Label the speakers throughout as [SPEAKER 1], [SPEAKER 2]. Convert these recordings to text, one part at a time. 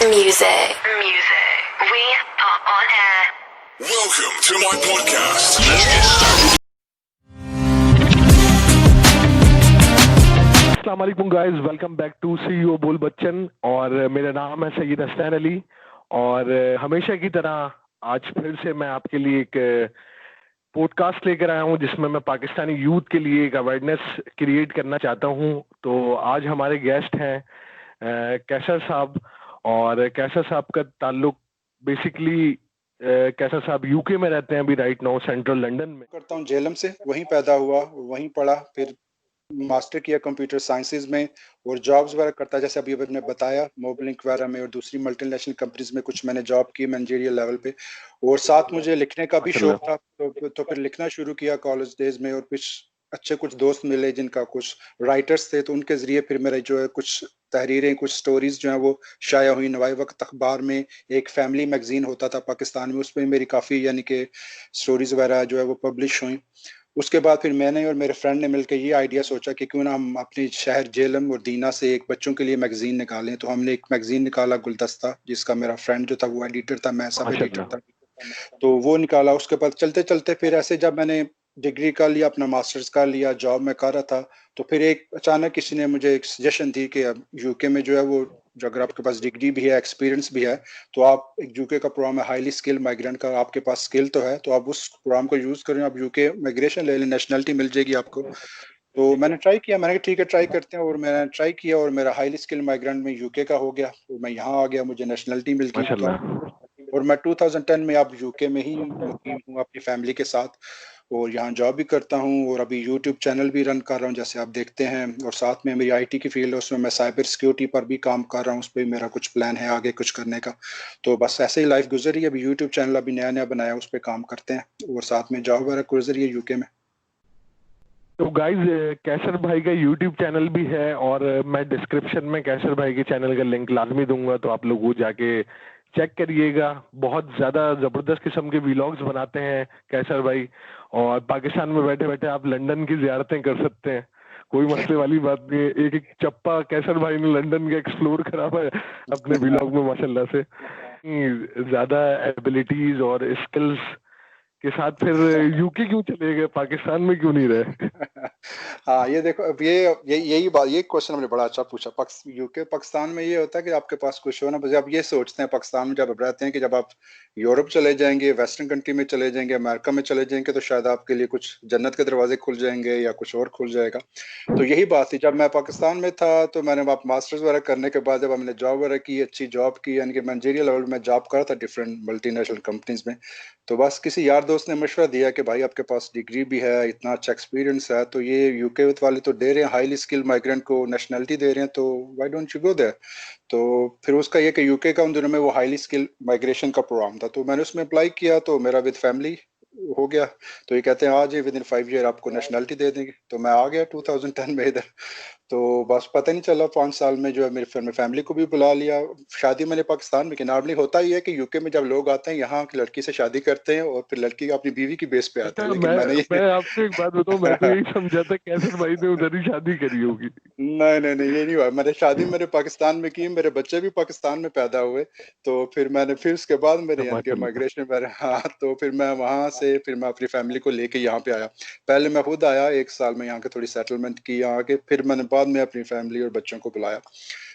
[SPEAKER 1] Music. We are on air.
[SPEAKER 2] Welcome to my podcast. Let's get started.
[SPEAKER 3] अस्सलाम वालेकुम guys, welcome back to CEO Bol Bachchan. और मेरा नाम है सैयद हसनैन अली। और हमेशा की तरह आज फिर से मैं आपके लिए एक पॉडकास्ट लेकर आया हूं जिसमें मैं पाकिस्तानी यूथ के लिए एक अवेयरनेस क्रिएट करना चाहता हूं। तो आज हमारे गेस्ट हैं कैसर साहब। और कैसर साहब का ताल्लुक बेसिकली कैसर साहब यूके में रहते हैं अभी राइट नाउ, सेंट्रल लंदन में।
[SPEAKER 4] करता हूँ जेलम से, वहीं पैदा हुआ, वहीं पढ़ा, फिर मास्टर किया कंप्यूटर साइंसेज में और जॉब्स वगैरह करता, जैसे अभी मैंने बताया मोबलिंक वगैरह में और दूसरी मल्टीनेशनल कंपनीज में कुछ मैंने जॉब की मैनेजरियल लेवल पे। और साथ मुझे लिखने का भी शौक था, तो फिर लिखना शुरू किया कॉलेज डेज में। और कुछ दोस्त मिले जिनका कुछ राइटर्स थे, तो उनके जरिए फिर मेरे जो है कुछ तहरीरें, कुछ स्टोरीज जो है वो शाया हुई। नवाई वक्त अखबार में एक फैमिली मैगजीन होता था पाकिस्तान में, उसमें मेरी काफ़ी यानी कि स्टोरीज वगैरह जो है वो पब्लिश हुई। उसके बाद फिर मैंने और मेरे फ्रेंड ने मिलकर ये आइडिया सोचा कि क्यों ना हम अपने शहर जेलम और दीना से एक बच्चों के लिए मैगजीन निकालें। तो हमने एक मैगजीन निकाला गुलदस्ता, जिसका मेरा फ्रेंड जो था वो एडिटर था, मैं सब एडिटर था। तो वो निकाला। उसके बाद चलते चलते फिर ऐसे जब मैंने डिग्री कर लिया, अपना मास्टर्स कर लिया, जॉब में कर रहा था, तो फिर एक अचानक किसी ने मुझे एक सजेशन दी कि अब यूके में जो है वो, जो अगर आपके पास डिग्री भी है, एक्सपीरियंस भी है, तो आप एक यूके का प्रोग्राम है हाईली स्किल्ड माइग्रेंट का, आपके पास स्किल तो है, तो आप उस प्रोग्राम को यूज करें, आप यूके माइग्रेशन ले लें, नेशनलिटी मिल जाएगी आपको। तो मैंने ट्राई किया, मैंने कहा ठीक है ट्राई करते हैं। और मैंने ट्राई किया और मेरा हाईली स्किल्ड माइग्रेंट में यूके का हो गया। तो मैं यहाँ आ गया, मुझे नेशनलिटी मिल गई। तो और मैं 2010 में अब यूके में ही मुकीम हूँ अपनी फैमिली के साथ, और यहाँ जॉब भी करता हूँ और अभी यूट्यूब चैनल भी रन कर रहा हूँ जैसे आप देखते हैं। और साथ में मेरी आईटी की फील्ड है, उसमें मैं साइबर सिक्योरिटी पर भी काम कर रहा हूँ, उस पर भी मेरा कुछ प्लान है आगे कुछ करने का। तो बस ऐसे ही लाइफ गुजरी। अभी यूट्यूब चैनल अभी नया नया बनाया, उस पर काम करते हैं और साथ में जॉब वगैरह गुजरी है यूके में।
[SPEAKER 3] तो गाइज कैसर भाई का यूट्यूब चैनल भी है और मैं डिस्क्रिप्शन में कैसर भाई के चैनल का लिंक लाजमी दूंगा, तो आप लोग वो जाके चेक करिएगा। बहुत ज़्यादा ज़बरदस्त किस्म के व्लॉग्स बनाते हैं कैसर भाई। और पाकिस्तान में बैठे बैठे आप लंदन की ज़ियारतें कर सकते हैं, कोई मसले वाली बात नहीं है। एक एक चप्पा कैसर भाई ने लंदन का एक्सप्लोर करा है अपने व्लॉग में माशाल्लाह से। ज़्यादा एबिलिटीज और स्किल्स के साथ फिर यूके क्यों चले गए, पाकिस्तान में क्यों नहीं रहे?
[SPEAKER 4] हाँ, ये देखो, अब यही बात, ये क्वेश्चन हमने बड़ा अच्छा पूछा। यूके पाकिस्तान में ये होता है कि आपके पास कुछ हो ना, बस आप ये सोचते हैं पाकिस्तान में जब आप रहते हैं कि जब आप यूरोप चले जाएंगे, वेस्टर्न कंट्री में चले जाएंगे, अमेरिका में चले जाएंगे, तो शायद आपके लिए कुछ जन्नत के दरवाजे खुल जाएंगे या कुछ और खुल जाएगा। तो यही बात थी जब मैं पाकिस्तान में था। तो मैंने आप मास्टर्स वगैरह करने के बाद जब हमने जॉब वगैरह की, अच्छी जॉब की, यानी कि मैनेजरियल लेवल में जॉब करा था डिफरेंट मल्टीनेशनल कंपनीज में। तो बस किसी यार दोस्त ने मशवरा दिया कि भाई आपके पास डिग्री भी है, इतना अच्छा एक्सपीरियंस है, तो ये यूके वाले तो दे रहे हैं हाईली स्किल्ड माइग्रेंट को नेशनलिटी दे रहे हैं, तो why don't you go there. तो फिर उसका ये कि यूके का उन दिनों में वो हाईली स्किल्ड माइग्रेशन का प्रोग्राम था, तो मैंने उसमें अप्लाई किया, तो मेरा विद फैमिली हो गया। तो ये कहते हैं आज विद इन 5 ईयर आपको नेशनलिटी दे देंगे। तो मैं आ गया 2010 में इधर। तो बस पता नहीं चला 5 साल में जो है मेरी फिर फैमिली को भी बुला लिया। शादी मैंने पाकिस्तान में की। नॉर्मली होता ही है कि यूके में जब लोग आते हैं यहाँ की लड़की से शादी करते हैं और फिर लड़की अपनी बीवी की बेस पे आते
[SPEAKER 3] अच्छा,
[SPEAKER 4] हैं, लेकिन मैंने
[SPEAKER 3] मैं आपको एक बात बताऊं, मैं तो यही समझा था कैसर भाई ने उधर ही शादी करी होगी।
[SPEAKER 4] नहीं नहीं नहीं, ये नहीं हुआ। मैंने शादी मेरे पाकिस्तान में की, मेरे बच्चे भी पाकिस्तान में पैदा हुए। तो फिर उसके बाद मेरे यानी कि
[SPEAKER 3] माशाल्लाह।
[SPEAKER 4] माइग्रेशन मेरे, हाँ, तो फिर मैं वहाँ से फिर मैं अपनी फैमिली को लेके यहाँ पे आया। पहले मैं खुद आया, 1 साल में यहाँ के थोड़ी सेटलमेंट की यहाँ के, फिर मैंने बाद में अपनी फैमिली और बच्चों को बुलाया।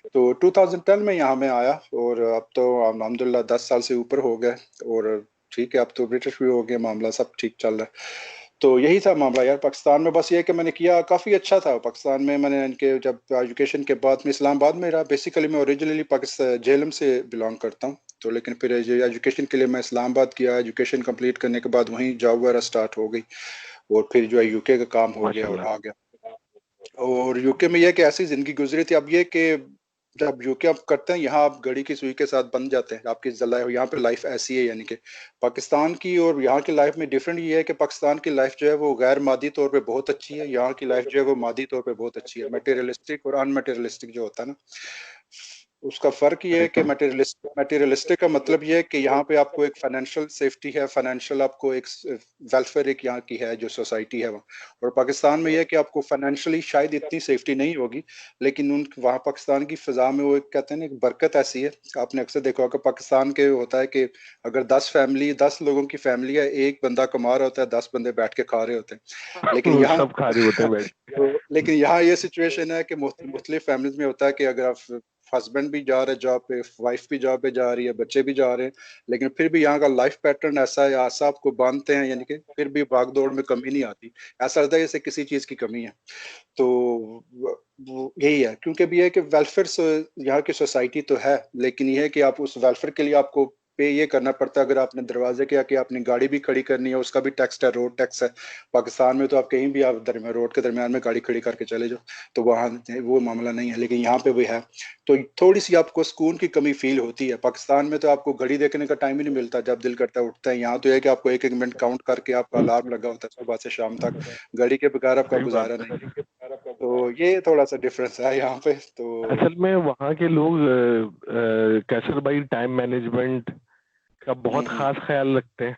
[SPEAKER 4] तो 2010 में यहाँ में आया और अब तो अल्हम्दुलिल्लाह 10 साल से ऊपर हो गए। और ठीक है, अब तो ब्रिटिश भी हो गया, मामला सब ठीक चल रहा है। तो यही था मामला यार पाकिस्तान में। बस ये कि मैंने किया काफ़ी अच्छा था पाकिस्तान में। मैंने इनके जब एजुकेशन के बाद में इस्लामाबाद में रहा, बेसिकली मैं ओरिजिनली पाकिस्तान झेलम से बिलोंग करता हूँ। तो लेकिन फिर एजुकेशन के लिए मैं इस्लामाबाद किया, एजुकेशन कंप्लीट करने के बाद वहीं जॉब वगैरह स्टार्ट हो गई और फिर जो है यूके का काम हो गया और
[SPEAKER 3] माशाल्लाह।
[SPEAKER 4] आ गया। और यूके में ये कि ऐसी जिंदगी गुजरी थी। अब ये कि जब यूके आप करते हैं, यहाँ आप घड़ी की सुई के साथ बंध जाते हैं। आपकी यहाँ पे लाइफ ऐसी है, यानी कि पाकिस्तान की और यहाँ की लाइफ में डिफरेंट ये है कि पाकिस्तान की लाइफ जो है वो गैर मादी तौर पे बहुत अच्छी है, यहाँ की लाइफ जो है वो मादी तौर पे बहुत अच्छी है। मटेरियलिस्टिक और अनमटेरियलिस्टिक जो होता है ना, उसका फ़र्क ये है कि मटेरियलिस्टिक का मतलब ये है कि यहाँ पे आपको एक फाइनेंशियल सेफ्टी है, फाइनेंशियल आपको एक वेलफेयर एक यहाँ की है जो सोसाइटी है वहाँ। और पाकिस्तान में ये है कि आपको फाइनेंशियली शायद इतनी सेफ्टी नहीं होगी, लेकिन उन वहाँ पाकिस्तान की फ़िज़ा में वो एक कहते हैं ना एक बरकत ऐसी है। आपने अक्सर देखा होगा पाकिस्तान के होता है कि अगर 10 लोगों की फैमिली है, एक बंदा कमा रहा होता है, 10 बंदे बैठ के खा रहे होते हैं। लेकिन
[SPEAKER 3] वो
[SPEAKER 4] यहाँ
[SPEAKER 3] सब खा रहे होते हैं बैठ के।
[SPEAKER 4] तो लेकिन यहाँ ये सिचुएशन है कि मुख्तलिफ फैमिलीज में होता है कि अगर आप हस्बैंड भी जा रहे हैं जॉब पे, वाइफ भी जॉब पे जा रही है, बच्चे भी जा रहे हैं, लेकिन फिर भी यहाँ का लाइफ पैटर्न ऐसा है, ऐसा आपको बांधते हैं, यानी कि फिर भी भागदौड़ में कमी नहीं आती। ऐसा लगता है जैसे किसी चीज की कमी है। तो यही है, क्योंकि भी है कि वेलफेयर यहाँ की सोसाइटी तो है, लेकिन ये है कि आप उस वेलफेयर के लिए आपको पे ये करना पड़ता है। अगर आपने दरवाजे के आके अपनी गाड़ी भी खड़ी करनी है, उसका भी टैक्स है, रोड टैक्स है। पाकिस्तान में तो आप कहीं भी आप रोड के दरमियान में गाड़ी खड़ी करके चले जाओ, तो वहाँ वो मामला नहीं है, लेकिन यहाँ पे भी है। तो थोड़ी सी आपको सुकून की कमी फील होती है। पाकिस्तान में तो आपको घड़ी देखने का टाइम ही नहीं मिलता, जब दिल करता है उठता है। यहाँ तो है कि आपको एक एक मिनट काउंट करके आपका अलार्म लगा होता है सुबह से शाम तक, घड़ी के बगैर आपका
[SPEAKER 3] सही बात
[SPEAKER 4] गुजारा
[SPEAKER 3] है।
[SPEAKER 4] नहीं। तो ये थोड़ा सा डिफरेंस है यहाँ पे। तो
[SPEAKER 3] असल में वहाँ के लोग कैसर भाई टाइम मैनेजमेंट का बहुत
[SPEAKER 4] हम्म,
[SPEAKER 3] खास ख्याल रखते हैं,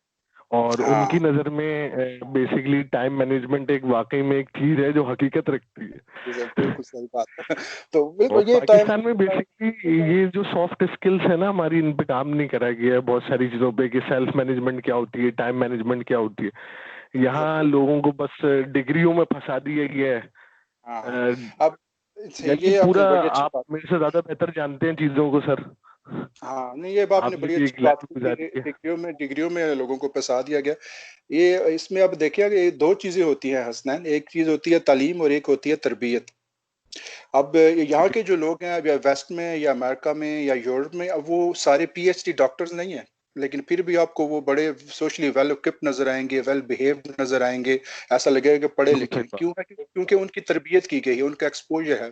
[SPEAKER 3] और उनकी
[SPEAKER 4] हाँ
[SPEAKER 3] नज़र में बेसिकली टाइम मैनेजमेंट एक वाकई में एक चीज है जो हकीकत रखती है।
[SPEAKER 4] बिल्कुल सही बात है। तो
[SPEAKER 3] और
[SPEAKER 4] बिल्कुल ये टाइम
[SPEAKER 3] पाकिस्तान में बेसिकली ये जो सॉफ्ट स्किल्स है ना हमारी, इन पे काम नहीं करा गया है बहुत सारी चीजों पे, कि सेल्फ मैनेजमेंट क्या होती है, टाइम मैनेजमेंट क्या होती है। यहाँ लोगों को बस डिग्रियों में फंसा दिया गया है।
[SPEAKER 4] हाँ हाँ।
[SPEAKER 3] अ,
[SPEAKER 4] अब
[SPEAKER 3] यानी
[SPEAKER 4] ये आपने
[SPEAKER 3] पूरा
[SPEAKER 4] बड़ी अच्छी
[SPEAKER 3] आप
[SPEAKER 4] बात।
[SPEAKER 3] मेरे से ज्यादा बेहतर जानते हैं चीजों को सर।
[SPEAKER 4] हाँ नहीं, ये बात आपने
[SPEAKER 3] आपने
[SPEAKER 4] बड़ी
[SPEAKER 3] भी
[SPEAKER 4] अच्छी
[SPEAKER 3] एक
[SPEAKER 4] बात
[SPEAKER 3] लाइफ
[SPEAKER 4] की कि
[SPEAKER 3] गुजारी है।
[SPEAKER 4] डिग्रियों में लोगों को फंसा दिया गया। ये इसमें अब देखिए कि ये दो चीजें होती हैं हसनैन, एक चीज होती है तालीम और एक होती है तरबियत। अब यहाँ के जो लोग हैं, अब या वेस्ट में या अमेरिका में या यूरोप में, अब वो सारे पीएचडी डॉक्टर्स नहीं हैं, लेकिन फिर भी आपको वो बड़े सोशली वेल इक्विप्ड नजर आएंगे, वेल बिहेव्ड नजर आएंगे। ऐसा लगेगा कि पढ़े
[SPEAKER 3] बिल्कुल
[SPEAKER 4] लिखे
[SPEAKER 3] सही
[SPEAKER 4] हैं।
[SPEAKER 3] बात।
[SPEAKER 4] क्यों है? क्योंकि उनकी तरबियत की गई है, उनका एक्सपोजर है।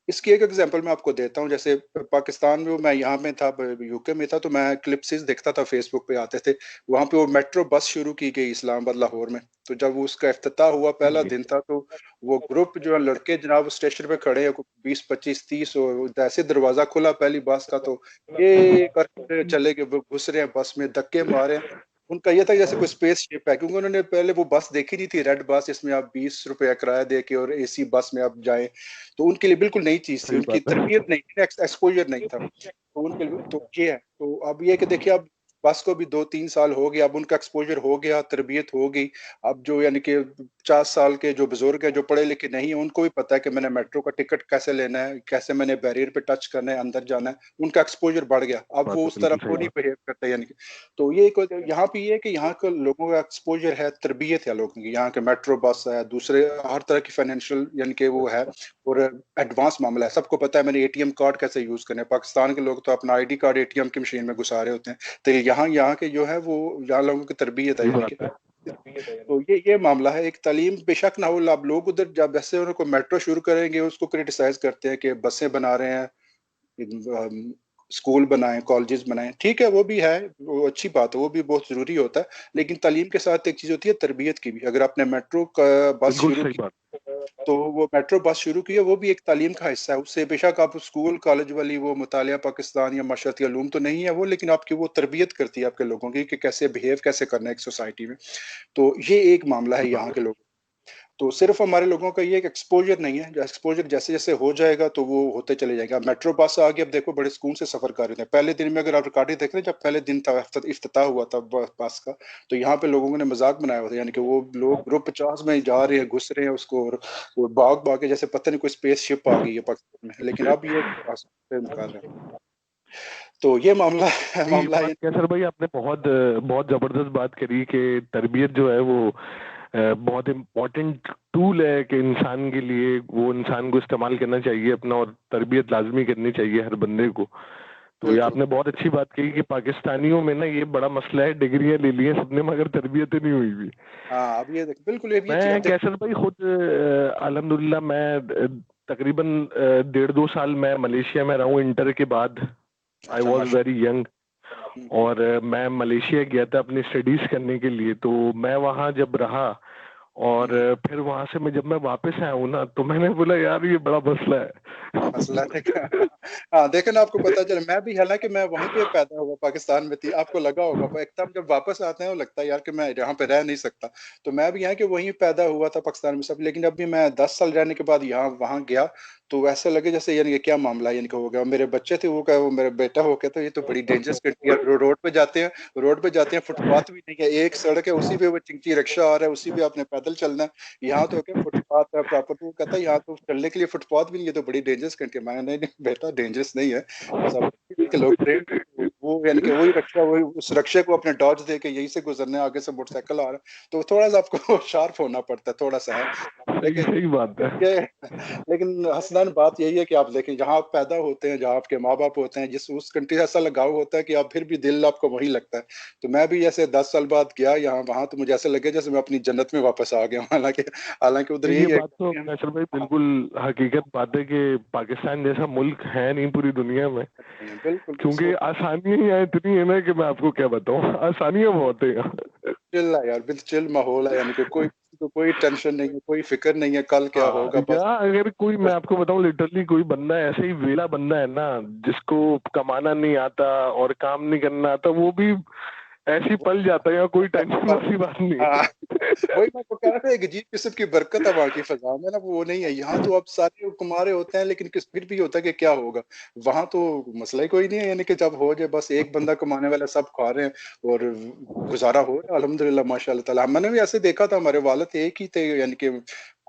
[SPEAKER 4] इसकी एक एग्जांपल मैं आपको देता हूँ। जैसे पाकिस्तान में, मैं यहाँ में था, यूके में था, तो मैं क्लिप्स देखता था, फेसबुक पे आते थे। वहां पे वो मेट्रो बस शुरू की गई इस्लामाबाद लाहौर में। तो जब वो उसका इफ्तिताह हुआ, पहला
[SPEAKER 3] जी।
[SPEAKER 4] दिन था, तो वो ग्रुप जो है लड़के जनाब स्टेशन पे खड़े हैं, 20 25 30, ऐसे दरवाजा खुला पहली बस का, तो ये करके चले गए, वो घुस रहे हैं बस में, धक्के मारे हैं। उनका ये था कि जैसे कोई स्पेस शिप है, क्योंकि उन्होंने पहले वो बस देखी नहीं थी, रेड बस, जिसमें आप 20 रुपया किराया दे के और एसी बस में आप जाएं। तो उनके लिए बिल्कुल नई चीज थी,
[SPEAKER 3] सही
[SPEAKER 4] उनकी
[SPEAKER 3] बात है।
[SPEAKER 4] तरबियत नहीं थी, एक्सपोजर नहीं था। तो उनके लिए तो ये है। तो अब ये है कि देखिए, अब बस को भी 2 3 साल हो गया, अब उनका एक्सपोजर हो गया, तरबियत हो गई। अब जो यानी कि 50 साल के जो बुजुर्ग है, जो पढ़े लिखे नहीं है, उनको भी पता है कि मैंने मेट्रो का टिकट कैसे लेना है, कैसे मैंने बैरियर पे टच करना है, अंदर जाना है। उनका एक्सपोजर बढ़ गया, अब
[SPEAKER 3] बात
[SPEAKER 4] वो
[SPEAKER 3] है,
[SPEAKER 4] उस तरह
[SPEAKER 3] बिल्कुल सही
[SPEAKER 4] वो नहीं
[SPEAKER 3] बात।
[SPEAKER 4] बिहेव करते, यानी कि। तो ये यहाँ पे ये है कि यहाँ के लोगों का एक्सपोजर है, तरबियत है लोगों की। यहाँ के मेट्रो बस है, दूसरे हर तरह की फाइनेंशियल यानी कि वो है, और एडवांस मामला है। सबको पता है मैंने एटीएम कार्ड कैसे यूज करना है। पाकिस्तान के लोग तो अपना आईडी कार्ड एटीएम की मशीन में घुसा रहे होते हैं। तो यहाँ के जो है वो, यहाँ लोगों की तरबियत है,
[SPEAKER 3] सही
[SPEAKER 4] यानी कि।
[SPEAKER 3] बात है।
[SPEAKER 4] तो ये मामला है। एक तालीम बेशक ना हो, अब लोग उधर जब वैसे उनको मेट्रो शुरू करेंगे, उसको क्रिटिसाइज करते हैं कि बसें बना रहे हैं, स्कूल बनाएं, कॉलेजेस बनाएं। ठीक है, वो भी है, वो अच्छी बात है, वो भी बहुत जरूरी होता है। लेकिन तालीम के साथ एक चीज होती है तरबियत की भी। अगर आपने मेट्रो का बस
[SPEAKER 3] बिल्कुल
[SPEAKER 4] शुरू
[SPEAKER 3] सही
[SPEAKER 4] की,
[SPEAKER 3] बात।
[SPEAKER 4] तो वो मेट्रो बस शुरू की है, वो भी एक तालीम का हिस्सा है। उससे बेशक आप स्कूल कॉलेज वाली वो मुतालिया पाकिस्तान या माशरती उलूम तो नहीं है वो, लेकिन आपकी वो तरबियत करती है आपके लोगों की, कि कैसे बिहेव कैसे करना है एक सोसाइटी में। तो ये एक मामला है
[SPEAKER 3] सही
[SPEAKER 4] यहाँ
[SPEAKER 3] बात
[SPEAKER 4] के लोग। तो सिर्फ हमारे लोगों का ये एक एक्सपोजर नहीं है, जो एक्सपोजर जैसे जैसे हो जाएगा तो वो होते चले जाएंगे। अब मेट्रो बस आ गई, अब देखो बड़े सुकून से सफर कर रहे थे। पहले दिन में अगर आप रिकॉर्डिंग देख रहे हैं, जब पहले दिन था, इफ्तिताह हुआ था बस का, तो यहाँ पे लोगों ने मजाक बनाया हुआ था, यानी कि वो लोग ग्रुप 50 में जा रहे हैं, घुस रहे हैं उसको, और वो भाग भाग के जैसे पता नहीं कोई स्पेस शिप आ गई है पाकिस्तान में। लेकिन अब ये आसमान से निकाल रहे हैं। तो ये मामला
[SPEAKER 3] नहीं,
[SPEAKER 4] मामला
[SPEAKER 3] बात
[SPEAKER 4] ये।
[SPEAKER 3] क्या सर भाई, आपने बहुत बहुत जबरदस्त बात करी कि तरबियत जो है वो बहुत इम्पोर्टेंट टूल है कि इंसान के लिए, वो इंसान को इस्तेमाल करना चाहिए अपना, और तरबियत लाजमी करनी चाहिए हर बंदे को। तो ये
[SPEAKER 4] बिल्कुल।
[SPEAKER 3] आपने बहुत अच्छी बात कही कि पाकिस्तानियों में ना ये बड़ा मसला है, डिग्रियां ले ली हैं सबने मगर तरबियत ही नहीं हुई भी।
[SPEAKER 4] हाँ, अब ये देख, बिल्कुल ये भी चीज
[SPEAKER 3] मैं
[SPEAKER 4] अब देख।
[SPEAKER 3] कैसर भाई खुद अल्हम्दुलिल्लाह मैं तकरीबन 1.5 2 साल मैं मलेशिया में रहा हूँ इंटर के बाद। आई
[SPEAKER 4] अच्छा,
[SPEAKER 3] वॉज
[SPEAKER 4] माशा।
[SPEAKER 3] Very young. और मैं मलेशिया गया था अपनी स्टडीज करने के लिए। तो मैं वहाँ जब रहा, और फिर वहां से जब मैं वापस आया हूँ ना, तो मैंने बोला यार ये बड़ा मसला है।
[SPEAKER 4] मसला देखा। हाँ, देखे ना, आपको पता चला, मैं भी, हालांकि मैं वहीं पे पैदा हुआ, पाकिस्तान में थी, आपको लगा होगा, पर एकदम जब वापस आते हैं वो लगता है यार कि मैं यहाँ पे रह नहीं सकता। तो मैं भी यहाँ के वहीं पैदा हुआ था पाकिस्तान में सब, लेकिन अभी मैं 10 साल रहने के बाद यहाँ वहाँ गया, तो ऐसा लगे जैसे यानी कि क्या मामला यानी कि हो गया। मेरे बच्चे थे, वो क्या, वो मेरा बेटा हो गया, तो ये तो बड़ी डेंजरस कंट्री है। रोड पे जाते हैं, फुटपाथ भी नहीं है, एक सड़क है, उसी पे वो चिंची रिक्शा आ रहा है, उसी पे आपने पैदल चलना है। यहाँ तो क्या फुटपाथ है प्रॉपर, तो वो कहता है यहाँ तो चलने के लिए फुटपाथ भी नहीं है, तो बड़ी डेंजरस कंट्री है। मैंने नहीं नहीं बेटा, डेंजरस नहीं है, बस आप के लोग ट्रेन, वो यानी कि वही रक्षा, वही उस रक्षे को अपने डॉज दे के यहीं से गुजरने, आगे से मोटरसाइकिल आ रहा है, तो थोड़ा सा आपको शार्प होना पड़ता है, थोड़ा सा है।
[SPEAKER 3] सही
[SPEAKER 4] लेकिन
[SPEAKER 3] सही बात है।
[SPEAKER 4] ये, लेकिन हसनैन बात यही है कि आप देखें, जहाँ आप पैदा होते हैं, जहाँ आपके माँ बाप होते हैं, जिस उस कंट्री से ऐसा लगाव होता है कि आप फिर भी दिल आपको वही लगता है। तो मैं भी ऐसे 10 साल बाद गया यहाँ वहाँ, तो मुझे ऐसा लगे जैसे मैं अपनी जन्नत में वापस आ गया हूँ। हालांकि हालांकि उधर
[SPEAKER 3] ये
[SPEAKER 4] यही है
[SPEAKER 3] बात तो
[SPEAKER 4] कि
[SPEAKER 3] कैसर भाई बिल्कुल हकीकत बात है कि पाकिस्तान जैसा मुल्क है नहीं पूरी दुनिया में,
[SPEAKER 4] बिल्कुल
[SPEAKER 3] क्योंकि आसानियां ही यहाँ इतनी है ना कि मैं आपको क्या बताऊं, आसानियां बहुत है यहाँ।
[SPEAKER 4] चिल है यार, बिल्कुल चिल माहौल है, यानी कि कोई किसी को कोई टेंशन नहीं है, कोई फिक्र नहीं है कल क्या
[SPEAKER 3] हाँ,
[SPEAKER 4] होगा, बस
[SPEAKER 3] या अगर कोई, मैं आपको बताऊं, लिटरली कोई बंदा ऐसे ही वेला बंदा है ना, जिसको कमाना नहीं आता और काम नहीं करना आता, वो भी ऐसे ही पल जाता है, या कोई टेंशन वाली बात नहीं
[SPEAKER 4] हाँ,
[SPEAKER 3] है।
[SPEAKER 4] वही मैं आपको कह रहा था, एक अजीब किस्म की बरकत है वहाँ की फिजा में ना, वो नहीं है यहाँ। तो अब सारे लोग कमा रहे होते हैं, लेकिन किस फिर भी होता है कि क्या होगा। वहां तो मसला ही कोई नहीं है, यानी कि जब हो जाए, बस एक बंदा कमाने वाला, सब खा रहे हैं और गुजारा हो रहा है अल्हम्दुलिल्लाह माशाअल्लाह ताला। मैंने भी ऐसे देखा था, हमारे वालिद एक ही थे, यानी कि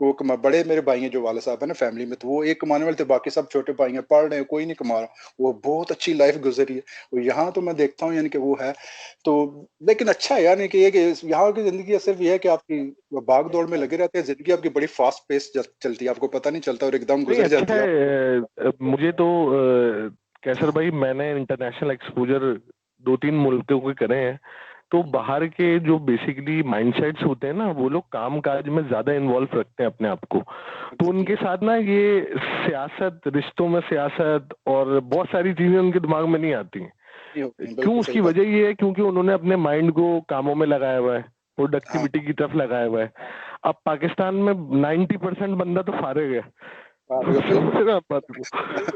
[SPEAKER 4] बड़े मेरे भाई हैं जो वाले साहब है ना फैमिली में, तो वो एक कमाने वाले थे, बाकी सब छोटे भाई हैं, पढ़ रहे हैं, कोई नहीं कमा रहा। वो बहुत अच्छी लाइफ गुजरी है। और यहाँ तो मैं देखता हूँ यानी कि वो है तो, लेकिन अच्छा है यानी कि ये कि यहाँ की जिंदगी सिर्फ ये है कि आपकी भाग दौड़ में लगे रहते हैं, जिंदगी आपकी बड़ी फास्ट पेस चलती है, आपको पता नहीं चलता और एकदम
[SPEAKER 3] नहीं
[SPEAKER 4] गुजर
[SPEAKER 3] अच्छा
[SPEAKER 4] जाती है।
[SPEAKER 3] है। मुझे तो कैसर भाई, मैंने इंटरनेशनल एक्सपोजर 2-3 मुल्कों के करे हैं, तो बाहर के जो बेसिकली माइंडसेट्स होते हैं ना, वो लोग काम काज में ज्यादा इन्वॉल्व रखते हैं अपने आप को, तो उनके साथ ना ये सियासत, रिश्तों में सियासत और बहुत सारी चीजें उनके दिमाग में नहीं आती हैं।
[SPEAKER 4] नहीं होती है,
[SPEAKER 3] क्यों?
[SPEAKER 4] बिल्कुल सही
[SPEAKER 3] उसकी
[SPEAKER 4] बात।
[SPEAKER 3] वजह ये है क्योंकि उन्होंने अपने माइंड को कामों में लगाया हुआ है,
[SPEAKER 4] हाँ
[SPEAKER 3] प्रोडक्टिविटी की तरफ लगाया हुआ है। अब पाकिस्तान में 90% बंदा तो फारिग है।
[SPEAKER 4] हाँ, बिल्कुल।
[SPEAKER 3] समझ रहे हैं आप बात को?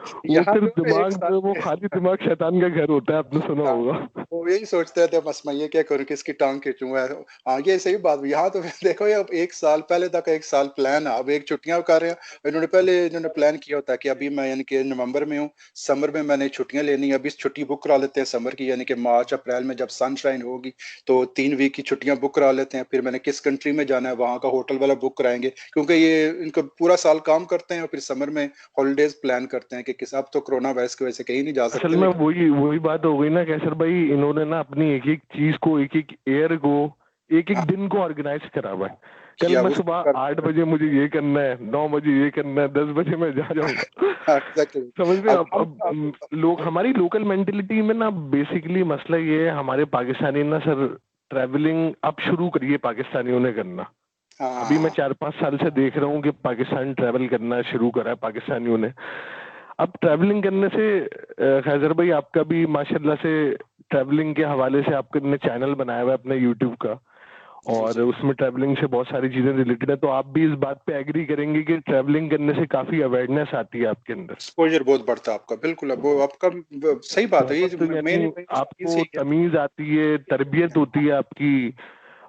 [SPEAKER 3] वो
[SPEAKER 4] यहाँ
[SPEAKER 3] सिर्फ
[SPEAKER 4] जो है एक
[SPEAKER 3] दिमाग,
[SPEAKER 4] साथ
[SPEAKER 3] वो खाली दिमाग शैतान का घर होता है, आपने सुना
[SPEAKER 4] हाँ,
[SPEAKER 3] होगा।
[SPEAKER 4] वो यही सोचते थे, बस मैं ये क्या करूं, किसकी टांग खींचूं मैं। हाँ, ये सही बात। यहाँ तो देखो, ये अब 1 साल पहले तक, 1 साल प्लान है, अब एक छुट्टियां कर रहे हैं। इन्होंने प्लान किया होता है कि अभी मैं यानी कि नवंबर में हूँ, समर में मैंने छुट्टियां लेनी है, अभी छुट्टी बुक करा लेते हैं समर की, यानी कि मार्च अप्रैल में जब सनशाइन होगी, तो 3 वीक की छुट्टियां बुक करा लेते हैं। फिर मैंने किस कंट्री में जाना है, वहाँ का होटल वाला बुक कराएंगे, क्योंकि ये इनको पूरा साल काम करते हैं और फिर समर में हॉलीडेज प्लान करते हैं कि किस, अब तो कोरोना वायरस की वजह से कहीं नहीं जा
[SPEAKER 3] असल
[SPEAKER 4] सकते,
[SPEAKER 3] में
[SPEAKER 4] लेकिन
[SPEAKER 3] वही वही बात हो गई ना कैसर भाई, इन्होंने ना अपनी एक एक चीज को, एक एक एयर को, एक एक
[SPEAKER 4] हाँ,
[SPEAKER 3] दिन को ऑर्गेनाइज करा हुआ है। कल
[SPEAKER 4] किया
[SPEAKER 3] मैं
[SPEAKER 4] वो
[SPEAKER 3] सुबह
[SPEAKER 4] कर
[SPEAKER 3] 8 बजे मुझे ये करना है, 9 बजे ये करना है, 10 बजे मैं जा जाऊंगा।
[SPEAKER 4] एग्जैक्टली।
[SPEAKER 3] समझ रहे हैं?
[SPEAKER 4] अब हम
[SPEAKER 3] लोग, हमारी लोकल मेंटेलिटी में ना बेसिकली मसला ये है, हमारे पाकिस्तानी ना सर, ट्रैवलिंग अब शुरू करिए पाकिस्तानियों ने करना। अभी मैं
[SPEAKER 4] हाँ
[SPEAKER 3] 4-5 साल से देख रहा हूँ कि पाकिस्तान ट्रैवल करना शुरू करा है पाकिस्तानियों ने। अब ट्रैवलिंग करने से खैजर भाई, आपका भी माशाल्लाह से ट्रैवलिंग के हवाले से आपने चैनल बनाया हुआ है अपने यूट्यूब का,
[SPEAKER 4] जी
[SPEAKER 3] और
[SPEAKER 4] जी,
[SPEAKER 3] उसमें ट्रैवलिंग से बहुत सारी चीजें रिलेटेड है, तो आप भी इस बात पे एग्री करेंगे कि ट्रैवलिंग करने से काफी अवेयरनेस आती है आपके अंदर।
[SPEAKER 4] एक्सपोजर बहुत बढ़ता है आपका, बिल्कुल। अब वो आपका सही बात है, ये
[SPEAKER 3] बहुत,
[SPEAKER 4] मेन
[SPEAKER 3] यानी
[SPEAKER 4] चीज
[SPEAKER 3] आपको
[SPEAKER 4] यही है।
[SPEAKER 3] तमीज आती है, तरबियत होती है आपकी।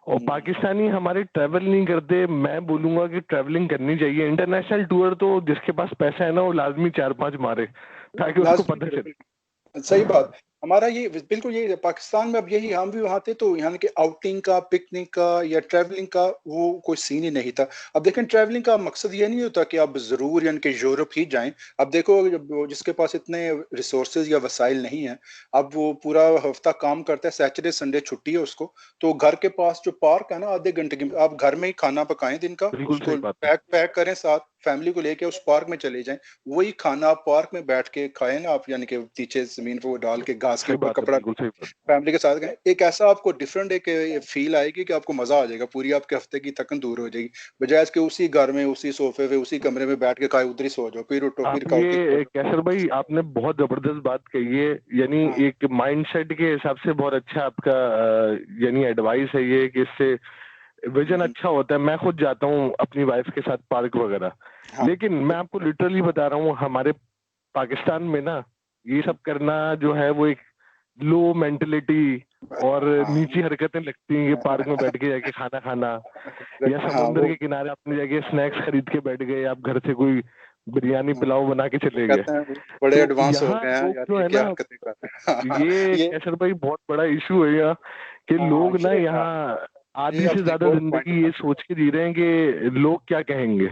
[SPEAKER 3] और
[SPEAKER 4] हम्म,
[SPEAKER 3] पाकिस्तानी हमारे ट्रैवल नहीं करते। मैं बोलूंगा कि ट्रैवलिंग करनी चाहिए। इंटरनेशनल टूर तो जिसके पास पैसा है ना, वो लाजमी 4-5 मारे, ताकि उसको
[SPEAKER 4] लाजमी
[SPEAKER 3] पता
[SPEAKER 4] करे,
[SPEAKER 3] चले।
[SPEAKER 4] सही बात। हमारा ये बिल्कुल यही है पाकिस्तान में। अब यही हम भी वहां थे, तो यहाँ के आउटिंग का, पिकनिक का या ट्रैवलिंग का वो कोई सीन ही नहीं था। अब देखें, ट्रैवलिंग का मकसद ये नहीं होता कि आप जरूर यानी कि यूरोप ही जाएं। अब देखो, जब जिसके पास इतने रिसोर्सेज या वसाइल नहीं है, अब वो पूरा हफ्ता काम करता है, सैटरडे संडे छुट्टी है उसको, तो घर के पास जो पार्क है ना, आधे घंटे की, आप घर में ही खाना पकाएं दिन का,
[SPEAKER 3] बिल्कुल
[SPEAKER 4] उसको
[SPEAKER 3] सही बात है।
[SPEAKER 4] पैक पैक करें साथ, फैमिली को लेके उस पार्क में चले जाएं, वही खाना आप पार्क में बैठ के खाएं ना, आप यानी कि नीचे जमीन पे वो डाल के घास के
[SPEAKER 3] सही
[SPEAKER 4] ऊपर
[SPEAKER 3] बात है,
[SPEAKER 4] कपड़ा,
[SPEAKER 3] बिल्कुल सही बात
[SPEAKER 4] फैमिली के साथ गए, एक ऐसा आपको डिफरेंट एक फील आएगी कि आपको मजा आ जाएगा, पूरी आपके हफ्ते की थकन दूर हो जाएगी, बजाय इसके उसी घर में, उसी सोफे पे, उसी कमरे में बैठ के खाए, उधर ही सो जाओ, फिर उठो,
[SPEAKER 3] है।
[SPEAKER 4] फिर
[SPEAKER 3] आप
[SPEAKER 4] खाओ, फिर सो
[SPEAKER 3] ये
[SPEAKER 4] जाओ।
[SPEAKER 3] कैसर भाई, आपने बहुत जबरदस्त बात कही है। यानी
[SPEAKER 4] हाँ
[SPEAKER 3] एक माइंडसेट के हिसाब से बहुत अच्छा आपका यानी एडवाइस है ये, कि इससे विजन अच्छा होता है, मैं खुद जाता हूँ अपनी वाइफ के साथ पार्क वगैरह,
[SPEAKER 4] हाँ
[SPEAKER 3] लेकिन मैं आपको लिटरली बता रहा हूँ, हमारे पाकिस्तान में ना ये सब करना जो है वो एक लो मेंटेलिटी और
[SPEAKER 4] हाँ
[SPEAKER 3] नीची हरकतें लगती हैं। ये पार्क में बैठ के जाके खाना खाना, या
[SPEAKER 4] हाँ
[SPEAKER 3] समुंदर
[SPEAKER 4] वो
[SPEAKER 3] के किनारे आपने जाके स्नैक्स खरीद के बैठ गए, आप घर से कोई बिरयानी
[SPEAKER 4] हाँ,
[SPEAKER 3] पुलाव बना के
[SPEAKER 4] वो
[SPEAKER 3] चले गए।
[SPEAKER 4] कहते हैं वो बड़े
[SPEAKER 3] तो
[SPEAKER 4] एडवांस हो
[SPEAKER 3] यहाँ
[SPEAKER 4] गए हैं
[SPEAKER 3] लोग
[SPEAKER 4] यार,
[SPEAKER 3] जो
[SPEAKER 4] ये
[SPEAKER 3] है
[SPEAKER 4] क्या
[SPEAKER 3] ना,
[SPEAKER 4] हरकतें कर रहे हैं। हाँ,
[SPEAKER 3] ये
[SPEAKER 4] ये
[SPEAKER 3] कैसर भाई बहुत बड़ा इशू है यहाँ कि
[SPEAKER 4] हाँ
[SPEAKER 3] लोग ना
[SPEAKER 4] ये
[SPEAKER 3] यहाँ
[SPEAKER 4] ये
[SPEAKER 3] आधी से
[SPEAKER 4] आपने एक
[SPEAKER 3] ज्यादा
[SPEAKER 4] और पॉइंट
[SPEAKER 3] जिंदगी
[SPEAKER 4] उठा
[SPEAKER 3] ये सोच के जी रहे हैं कि लोग क्या कहेंगे,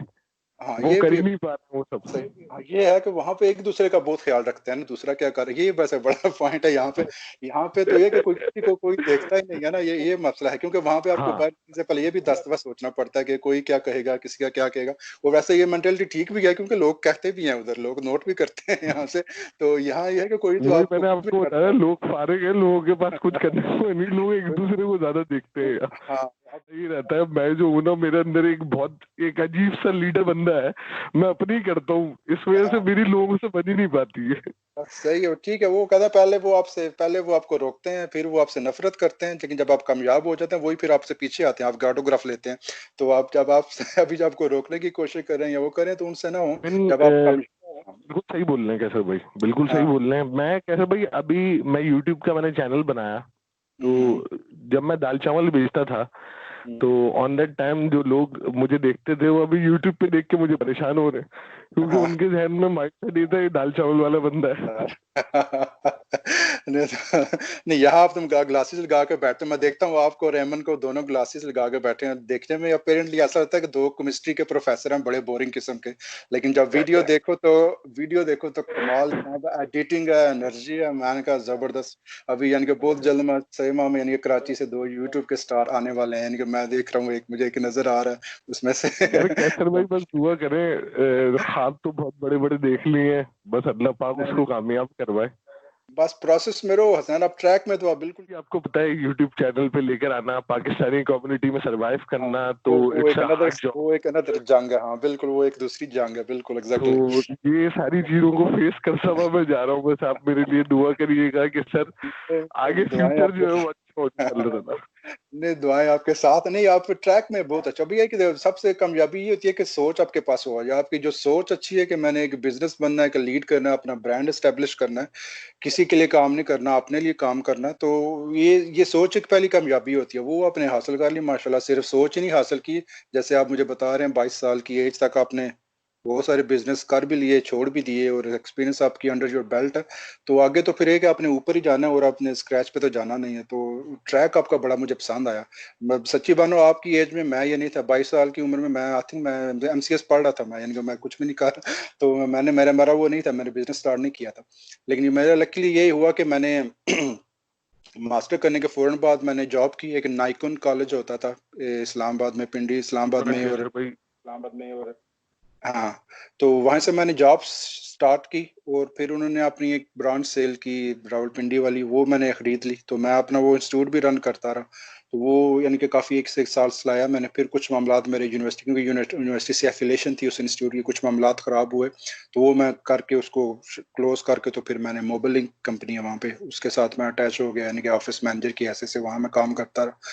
[SPEAKER 4] हाँ
[SPEAKER 3] वो
[SPEAKER 4] ये
[SPEAKER 3] कर
[SPEAKER 4] भी
[SPEAKER 3] ही नहीं पा रहे वो सब।
[SPEAKER 4] सही। हाँ, ये है कि वहां पे एक दूसरे का बहुत ख्याल रखते हैं ना, दूसरा क्या कर रहा है, ये वैसे बड़ा पॉइंट है यहाँ पे। यहाँ पे तो ये कि कोई किसी को कोई देखता ही नहीं है ना, ये मसला है, क्योंकि वहां पे आपको
[SPEAKER 3] हाँ,
[SPEAKER 4] पहले से पहले ये भी 10 दफा सोचना पड़ता है कि कोई क्या कहेगा, किसी का क्या कहेगा। और वैसे ये मेंटेलिटी ठीक भी है, क्योंकि लोग कहते भी हैं उधर, लोग नोट भी करते हैं यहाँ से। तो यहाँ ये है कि कोई तो
[SPEAKER 3] वही
[SPEAKER 4] आपको
[SPEAKER 3] मैंने
[SPEAKER 4] कुछ भी
[SPEAKER 3] आपको बताया,
[SPEAKER 4] करता है।
[SPEAKER 3] लोग फारिग है, लोगों के पास कुछ करने को नहीं, लोग एक दूसरे को ज्यादा देखते हैं।
[SPEAKER 4] हाँ
[SPEAKER 3] अब यही रहता है, मैं जो हूँ ना, मेरे अंदर एक अजीब सा लीडर बंदा है, मैं अपनी करता हूँ, इस वजह से
[SPEAKER 4] हाँ
[SPEAKER 3] मेरी लोगों से बनी नहीं पाती है।
[SPEAKER 4] बस सही है, ठीक है। वो कहता है पहले वो आपको रोकते हैं, फिर वो आपसे नफरत करते हैं, लेकिन जब आप कामयाब हो जाते हैं वही फिर आपसे पीछे आते हैं, आप ऑटोग्राफ लेते हैं। तो आप जब आप अभी जब आपको रोकने की कोशिश कर रहे हैं या वो करें, तो उनसे ना हो।
[SPEAKER 3] लेकिन
[SPEAKER 4] जब आप कम
[SPEAKER 3] बिल्कुल सही बोल रहे हैं कैसर भाई, बिल्कुल सही
[SPEAKER 4] हाँ
[SPEAKER 3] बोल रहे हैं। मैं कैसर भाई, अभी मैं यूट्यूब का मैंने चैनल बनाया,
[SPEAKER 4] हम्म
[SPEAKER 3] तो जब मैं दाल चावल बेचता था, तो
[SPEAKER 4] हम्म,
[SPEAKER 3] ऑन दैट टाइम जो लोग मुझे देखते थे वो अभी यूट्यूब पे देख के मुझे परेशान हो रहे हैं, क्योंकि
[SPEAKER 4] हाँ
[SPEAKER 3] उनके ध्यान में माइंड सेट ये था, ये दाल चावल वाला बंदा है।
[SPEAKER 4] नहीं नहीं, यहाँ आप तुम ग्लासेस लगा के बैठते हो, मैं देखता हूँ आपको और एमन को दोनों ग्लासेस लगा के बैठे हैं, देखने में अपेरेंटली ऐसा लगता है कि दो केमिस्ट्री के प्रोफेसर हैं, बड़े बोरिंग किस्म के। लेकिन जब वीडियो देखो तो कमाल, जनाब एडिटिंग है, एनर्जी है, मैंने कहा जबरदस्त। अभी यानी कि बहुत जल्द मैं सहीमा में, यानी कि कराची से 2 यूट्यूब के स्टार आने वाले हैं, यानी कि मैं देख रहा हूँ, एक मुझे एक नजर आ रहा है उसमें से।
[SPEAKER 3] अरे कैसर भाई बस दुआ करें, ख्वाब तो बहुत बड़े बड़े देख लिए हैं, बस अल्लाह पाक
[SPEAKER 4] नहीं
[SPEAKER 3] उसको
[SPEAKER 4] नहीं,
[SPEAKER 3] कामयाब करवाए।
[SPEAKER 4] बस प्रोसेस में रहो हसन, आप ट्रैक में तो आप बिल्कुल।
[SPEAKER 3] कि आपको पता है यूट्यूब चैनल पे लेकर आना, पाकिस्तानी कम्युनिटी में सरवाइव
[SPEAKER 4] हाँ
[SPEAKER 3] करना, तो इट्स अ हार्ड जॉब।
[SPEAKER 4] वो एक अनदर जंग है, हाँ बिल्कुल, वो एक दूसरी जंग है, बिल्कुल एग्जैक्टली।
[SPEAKER 3] तो ये सारी चीजों को फेस करता हुआ मैं जा रहा हूँ, बस आप मेरे लिए दुआ करिएगा कि सर आगे
[SPEAKER 4] दुआएं
[SPEAKER 3] फ्यूचर जो
[SPEAKER 4] आपके
[SPEAKER 3] है वो अच्छा हो चल रहा।
[SPEAKER 4] नहीं, दुआएं आपके साथ नहीं, आप ट्रैक में बहुत अच्छा भी है कि सबसे कामयाबी ये होती है कि सोच आपके पास हो, या आपकी जो सोच अच्छी है कि मैंने एक बिजनेस बनना है, कि लीड करना है, अपना ब्रांड एस्टेब्लिश करना है, किसी के लिए काम नहीं करना, अपने लिए काम करना है। तो ये सोच एक पहली कामयाबी होती है, वो आपने हासिल कर ली माशाल्लाह। सिर्फ सोच ही नहीं हासिल की, जैसे आप मुझे बता रहे हैं 22 साल की एज तक आपने बहुत सारे बिजनेस कर भी लिए, छोड़ भी दिए, और एक्सपीरियंस आपकी अंडर योर बेल्ट है। तो आगे तो फिर एक आपने ऊपर ही जाना है, और आपने स्क्रैच पे तो जाना नहीं है। तो ट्रैक आपका बड़ा मुझे पसंद आया। सच्ची बानो, आपकी एज में मैं ये नहीं था, 22 साल की उम्र में मैं आई थिंक मैं एमसीएस पढ़ रहा था, मैं यानी कि मैं कुछ भी नहीं कर तो मेरा वो नहीं था, मैंने बिजनेस स्टार्ट नहीं किया था। लेकिन मेरा लकीली यही हुआ कि मैंने मास्टर करने के फौरन बाद मैंने जॉब की। एक नाइकन कॉलेज होता था इस्लामाबाद में, पिंडी इस्लामाबाद
[SPEAKER 3] और
[SPEAKER 4] में, और
[SPEAKER 3] कैसर भाई,
[SPEAKER 4] हाँ, तो वहां से मैंने जॉब स्टार्ट की, और फिर उन्होंने अपनी एक ब्रांच सेल की रावलपिंडी वाली, वो मैंने खरीद ली। तो मैं अपना वो इंस्टीट्यूट भी रन करता रहा। तो वो यानी कि काफ़ी 1 से 1 साल चलाया मैंने। फिर कुछ मामलात मेरे यूनिवर्सिटी, क्योंकि यूनिवर्सिटी से एफिलिएशन थी उस इंस्टीट्यूट की, कुछ मामलात ख़राब हुए, तो वो मैं करके उसको क्लोज करके, तो फिर मैंने मोबाइल लिंक कंपनी है वहाँ पे, उसके साथ मैं अटैच हो गया, यानी कि ऑफिस मैनेजर की हैसियत से वहाँ मैं काम करता रहा।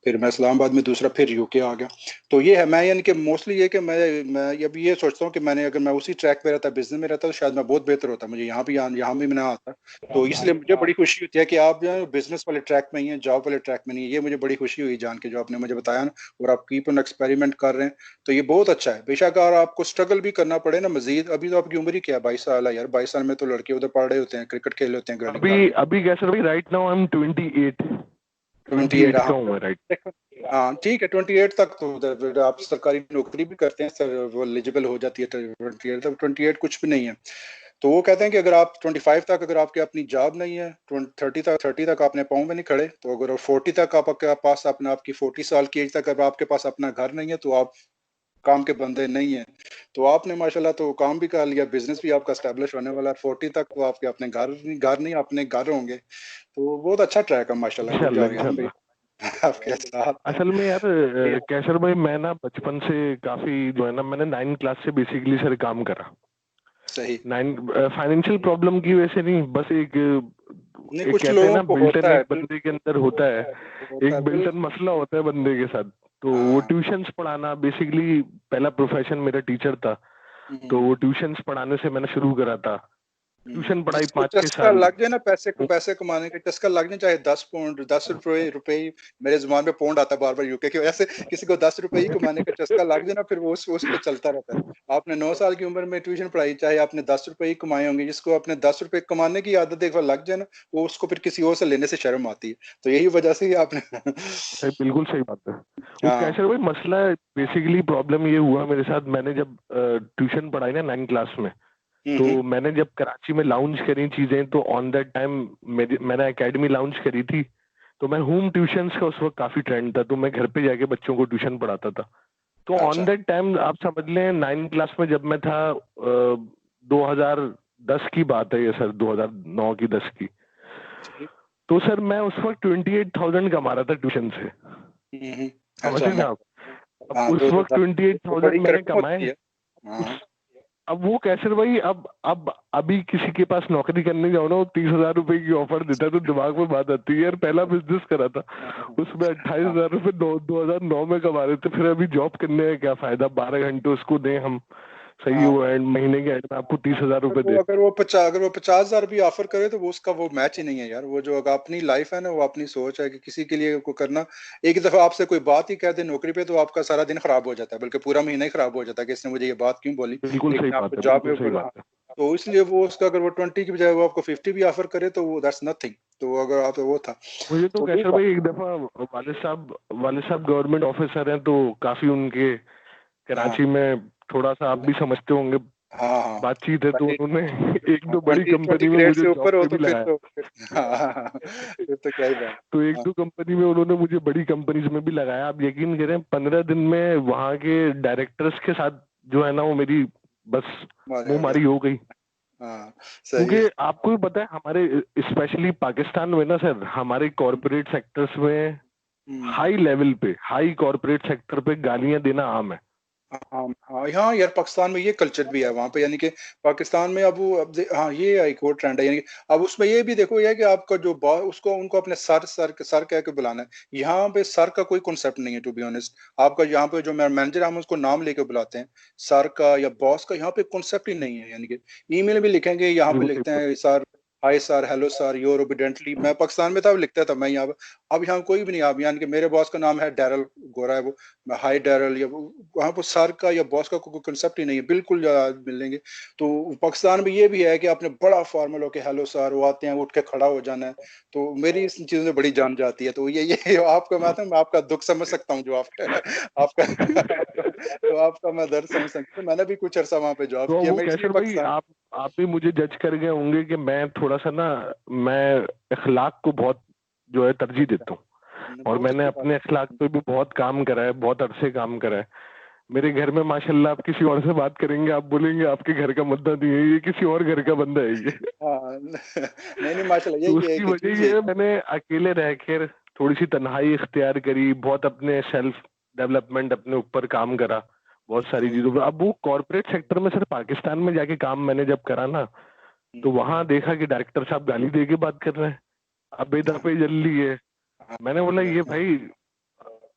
[SPEAKER 4] फिर मैं इस्लामाबाद में दूसरा, फिर यूके आ गया। तो ये है, मैं यानी कि मोस्टली ये कि मैं अब ये सोचता हूँ कि मैंने अगर मैं उसी ट्रैक पे रहता, बिजनेस में रहता, तो शायद मैं बहुत बेहतर होता, मुझे यहाँ भी मैं ना आता। तो इसलिए मुझे बड़ी खुशी होती है कि आप जो है बिजनेस वाले ट्रैक में ही हैं, जॉब वाले ट्रैक में नहीं है। ये मुझे बड़ी खुशी हुई जान के, जो आपने मुझे बताया ना, और आप कीप ऑन एक्सपेरिमेंट कर रहे हैं, तो ये बहुत अच्छा है। बेशक अगर आपको स्ट्रगल भी करना पड़े ना मजीद, अभी तो आपकी उम्र ही क्या है, 22 साल है यार, 22 साल में तो लड़के उधर पढ़ रहे होते हैं, क्रिकेट खेल रहे होते हैं गली में।
[SPEAKER 3] अभी अभी कैसर भाई राइट नाउ आई एम 28,
[SPEAKER 4] 28,
[SPEAKER 3] 28
[SPEAKER 4] हाँ
[SPEAKER 3] का हूँ मैं राइट।
[SPEAKER 4] हाँ ठीक है, 28 तक तो आप सरकारी नौकरी भी करते हैं सर, वो एलिजिबल हो जाती है 28 तक। 28 कुछ भी नहीं है। तो वो कहते हैं कि अगर आप 25 तक, अगर आपके अपनी जॉब नहीं है, 30 तक आपने पाँव में नहीं खड़े, तो अगर 40 तक आपके पास अपना, आपकी 40 साल की एज तक अगर आपके पास अपना घर नहीं है, तो आप काम के बंदे नहीं है। तो आपने माशाल्लाह तो काम भी कर लिया, बिजनेस भी आपका स्टैब्लिश होने वाला है, 40 तक तो आपके अपने घर नहीं, अपने घर होंगे। तो बहुत अच्छा ट्रैक है माशाल्लाह, गुड
[SPEAKER 3] इंशाल्लाह
[SPEAKER 4] जॉब यार भाई,
[SPEAKER 3] इंशाल्लाह।
[SPEAKER 4] आपके साथ।
[SPEAKER 3] असल में यार कैसर भाई, मैं ना बचपन से काफी जो है ना, मैंने 9 क्लास से बेसिकली सर काम करा।
[SPEAKER 4] सही।
[SPEAKER 3] 9 फाइनेंशियल प्रॉब्लम की वजह से नहीं, बस
[SPEAKER 4] नहीं,
[SPEAKER 3] एक
[SPEAKER 4] कुछ
[SPEAKER 3] कहते हैं
[SPEAKER 4] लोगों
[SPEAKER 3] ना
[SPEAKER 4] को
[SPEAKER 3] बिल्टन
[SPEAKER 4] होता है,
[SPEAKER 3] एक बंदे के अंदर होता है,
[SPEAKER 4] होता है
[SPEAKER 3] एक बिल्टन मसला होता है बंदे के साथ। तो वो
[SPEAKER 4] हाँ
[SPEAKER 3] ट्यूशंस पढ़ाना बेसिकली पहला प्रोफेशन मेरा टीचर था, तो वो ट्यूशंस पढ़ाने से मैंने शुरू करा था। ट्यूशन पढ़ाई
[SPEAKER 4] जिसको
[SPEAKER 3] 5-6
[SPEAKER 4] चस्का
[SPEAKER 3] साल।
[SPEAKER 4] लग जाए ना, पैसे कमाने का चस्का लग जाए, चाहे 10 पाउंड 10 रुपए मेरे जुबान पे पाउंड आता है बार बार यूके की वजह से, किसी को 10 रुपए ही कमाने का चस्का लग जाए ना, फिर वो उस पे चलता रहता है। आपने 9 साल की उम्र में ट्यूशन पढ़ाई, चाहे आपने 10 रुपए ही कमाए होंगे, जिसको अपने 10 रुपए कमाने की आदत एक बार लग जाए ना, वो उसको फिर किसी और से लेने से शर्म आती है। तो यही वजह से ही आपने
[SPEAKER 3] सही, बिल्कुल सही बात है। वो
[SPEAKER 4] हाँ
[SPEAKER 3] कैसे भाई मसला बेसिकली प्रॉब्लम ये हुआ मेरे साथ, मैंने जब ट्यूशन पढ़ाई ना 9 क्लास में, तो
[SPEAKER 4] हम्म
[SPEAKER 3] मैंने जब कराची में लाउंज करी चीजें, तो ऑन दैट टाइम मैंने एकेडमी लाउंज करी थी, तो मैं होम ट्यूशंस का उस वक्त काफी ट्रेंड था, तो मैं घर पे जाके बच्चों को ट्यूशन पढ़ाता था। तो ऑन
[SPEAKER 4] अच्छा
[SPEAKER 3] दैट टाइम आप समझ लें 9 क्लास में जब मैं था, 2010 की बात है ये सर, 2009 की 10 की।
[SPEAKER 4] ठीक
[SPEAKER 3] तो सर मैं उस वक्त 28,000 कमा रहा था ट्यूशन से, समझ
[SPEAKER 4] अच्छा
[SPEAKER 3] रहे हैं आप? अब
[SPEAKER 4] हाँ
[SPEAKER 3] उस
[SPEAKER 4] तो
[SPEAKER 3] वक्त
[SPEAKER 4] तो बड़ी
[SPEAKER 3] 28,000 मैंने
[SPEAKER 4] करनी होती
[SPEAKER 3] कमाए।
[SPEAKER 4] है। हाँ
[SPEAKER 3] अब वो कैसे भाई, अब अभी किसी के पास नौकरी करने जाओ ना, वो 30,000 रुपए की ऑफर देता है, तो दिमाग में बात आती है यार पहला बिजनेस करा था, उसमें 28,000 रुपए 2009 में कमा रहे थे, फिर अभी जॉब करने का क्या फायदा, 12 घंटे उसको दें हम, सही
[SPEAKER 4] हाँ
[SPEAKER 3] हो एंड महीने के एंड में आपको 30,000 रुपए दे।
[SPEAKER 4] अगर वो 50,000 भी ऑफर करे तो वो उसका वो मैच ही नहीं है यार। वो जो अगर अपनी लाइफ है ना, वो अपनी सोच है कि किसी के लिए को करना। एक दफा आपसे कोई बात ही कह दे नौकरी पे, तो आपका सारा दिन खराब हो जाता है, बल्कि पूरा महीना ही खराब हो जाता है कि इसने मुझे ये बात क्यों बोली।
[SPEAKER 3] बिल्कुल
[SPEAKER 4] एक
[SPEAKER 3] सही
[SPEAKER 4] ने आपको
[SPEAKER 3] बात है,
[SPEAKER 4] जॉब
[SPEAKER 3] बिल्कुल
[SPEAKER 4] में
[SPEAKER 3] सही
[SPEAKER 4] बोला,
[SPEAKER 3] बात है।
[SPEAKER 4] तो इसलिए वो उसका अगर वो 20 की बजाय वो आपको 50 भी ऑफर करे तो वो दैट्स नथिंग। तो अगर आप वो था
[SPEAKER 3] मुझे तो
[SPEAKER 4] तो
[SPEAKER 3] कैसर भाई एक दफा वालिद साहब गवर्नमेंट ऑफिसर हैं, तो काफी उनके
[SPEAKER 4] हाँ
[SPEAKER 3] कराची में थोड़ा सा आप भी समझते होंगे
[SPEAKER 4] हाँ हाँ
[SPEAKER 3] बातचीत है, तो
[SPEAKER 4] 20
[SPEAKER 3] उन्होंने एक दो बड़ी
[SPEAKER 4] 20
[SPEAKER 3] कंपनी में
[SPEAKER 4] ग्रेड
[SPEAKER 3] मुझे
[SPEAKER 4] से
[SPEAKER 3] जॉब
[SPEAKER 4] ऊपर हो
[SPEAKER 3] पे
[SPEAKER 4] तो
[SPEAKER 3] भी लगाया।
[SPEAKER 4] फिर तो क्या ही बात।
[SPEAKER 3] तो एक
[SPEAKER 4] हाँ
[SPEAKER 3] दो कंपनी में उन्होंने मुझे बड़ी कंपनीज में भी लगाया। आप यकीन करें 15 दिन में वहां के डायरेक्टर्स के साथ जो है ना, वो मेरी बस
[SPEAKER 4] मजा
[SPEAKER 3] मुंह
[SPEAKER 4] हो गया।
[SPEAKER 3] मारी हो गई।
[SPEAKER 4] हाँ सही
[SPEAKER 3] क्योंकि
[SPEAKER 4] है।
[SPEAKER 3] आपको भी पता है हमारे स्पेशली पाकिस्तान में ना सर, हमारे कॉरपोरेट सेक्टर्स में
[SPEAKER 4] हम्म
[SPEAKER 3] हाई लेवल पे, हाई कॉरपोरेट सेक्टर पे गालियां देना आम है।
[SPEAKER 4] हाँ हाँ हाँ यार, पाकिस्तान में ये कल्चर भी है वहां पे, यानी कि पाकिस्तान में अब वो हाँ ये एक और ट्रेंड है, यानी कि अब उसमें ये भी देखो ये है कि आपका जो बॉस उसको उनको अपने सर कह के बुलाना है। यहाँ पे सर का कोई कॉन्सेप्ट नहीं है टू बी ऑनेस्ट। आपका यहाँ पे जो मैनेजर हम उसको नाम लेके बुलाते हैं, सर का या बॉस का यहाँ पे कॉन्सेप्ट ही नहीं है। यानी कि ईमेल भी लिखेंगे, यहाँ पे
[SPEAKER 3] बिल्कुल सही
[SPEAKER 4] लिखते
[SPEAKER 3] बात।
[SPEAKER 4] हैं sir, hi sir, hello sir, your obediently. मैं पाकिस्तान में था लिखता था मैं यहाँ पे। अब यहाँ कोई भी नहीं। अब यानी कि मेरे बॉस का नाम है डैरल, गोरा है वो, मैं हाय डैरल, या वहां पर सर का या बॉस का कोई कंसेप्ट ही नहीं है, बिल्कुल मिलेंगे। तो पाकिस्तान में ये भी है कि आपने बड़ा फॉर्मल होके हेलो सर, वो आते हैं उठ के खड़ा हो जाना है। तो मेरी इस चीजों में बड़ी जान जाती है। तो ये आपका मैं आपका दुख समझ सकता हूँ, जो आपका आपका मैं दर्द समझ सकता हूँ। मैंने भी कुछ अरसा वहां पे जॉब
[SPEAKER 3] तो
[SPEAKER 4] किया,
[SPEAKER 3] वो
[SPEAKER 4] मैं इसलिए
[SPEAKER 3] कैसर भाई,
[SPEAKER 4] पाकिस्तान।
[SPEAKER 3] आप भी मुझे जज कर गए होंगे कि मैं थोड़ा सा ना, मैं अखलाक को बहुत जो है तरजीह
[SPEAKER 4] अच्छा,
[SPEAKER 3] देता हूँ, और
[SPEAKER 4] बहुत
[SPEAKER 3] मैंने
[SPEAKER 4] अच्छी बात
[SPEAKER 3] अपने अखलाक
[SPEAKER 4] है।
[SPEAKER 3] पे भी बहुत काम करा है, बहुत अरसे काम करा है। मेरे घर में माशाल्लाह आप किसी और से बात करेंगे, आप बोलेंगे आपके घर का मुद्दा नहीं है ये, किसी और घर का बंदा है ये।
[SPEAKER 4] हाँ नहीं नहीं माशाल्लाह,
[SPEAKER 3] तो
[SPEAKER 4] यही है
[SPEAKER 3] उसकी
[SPEAKER 4] कि
[SPEAKER 3] वजह
[SPEAKER 4] चीज
[SPEAKER 3] ये
[SPEAKER 4] है।
[SPEAKER 3] है, मैंने अकेले रह कर थोड़ी सी तन्हाई इख्तियार करी, बहुत अपने सेल्फ डेवलपमेंट, अपने ऊपर काम करा, बहुत सारी
[SPEAKER 4] हम्म,
[SPEAKER 3] चीजों पर। अब वो कॉर्पोरेट सेक्टर में सर पाकिस्तान में जाके काम मैंने जब करा ना, तो
[SPEAKER 4] हम्म,
[SPEAKER 3] वहां देखा कि डायरेक्टर साहब गाली दे के बात कर रहे हैं, अब बेदा पे जल रही है।
[SPEAKER 4] हाँ,
[SPEAKER 3] मैंने बोला ये भाई,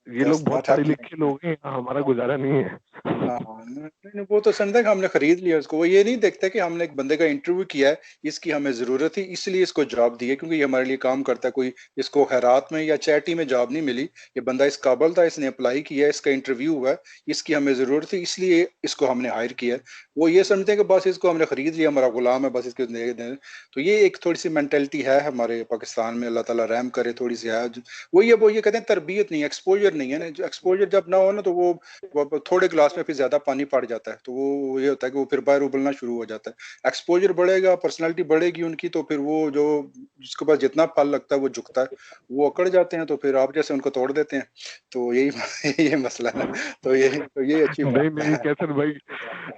[SPEAKER 3] ये
[SPEAKER 4] that's
[SPEAKER 3] लोग बहुत
[SPEAKER 4] not
[SPEAKER 3] पढ़े
[SPEAKER 4] happening।
[SPEAKER 3] लिखे लोग हैं, यहाँ हमारा गुजारा नहीं है।
[SPEAKER 4] हाँ नहीं नहीं, वो तो समझता है कि हमने खरीद लिया उसको। वो ये नहीं देखता कि हमने एक बंदे का इंटरव्यू किया है, इसकी हमें जरूरत थी इसलिए इसको जॉब दी है, क्योंकि ये हमारे लिए काम करता है। कोई इसको खैरात में या चैरिटी में जॉब नहीं मिली, ये बंदा इस काबिल था, इसने अप्लाई किया है, इसका इंटरव्यू हुआ है, इसकी हमें जरूरत थी इसलिए इसको हमने हायर किया है। वो ये समझते हैं कि बस इसको हमने खरीद लिया, हमारा गुलाम है, बस इसको दे दें। तो ये एक थोड़ी सी मेंटेलिटी है हमारे पाकिस्तान में, अल्लाह ताला रहम करे, थोड़ी सी है। वो ये कहते हैं तरबियत नहीं, एक्सपोजर नहीं है ना। एक्सपोजर जब ना हो ना, तो वो थोड़े गिलास में फिर ज्यादा पानी पड़ जाता है, तो वो ये होता है कि वो फिर बाहर उबलना शुरू हो जाता है। एक्सपोजर बढ़ेगा, पर्सनालिटी बढ़ेगी उनकी, तो फिर वो जो जिसके पास जितना फल लगता है वो झुकता है, वो अकड़ जाते हैं, तो फिर आप जैसे उनको तोड़ देते हैं। तो यही ये मसला है। तो ये अच्छी
[SPEAKER 3] नहीं
[SPEAKER 4] बात
[SPEAKER 3] नहीं
[SPEAKER 4] है।
[SPEAKER 3] कैसर भाई,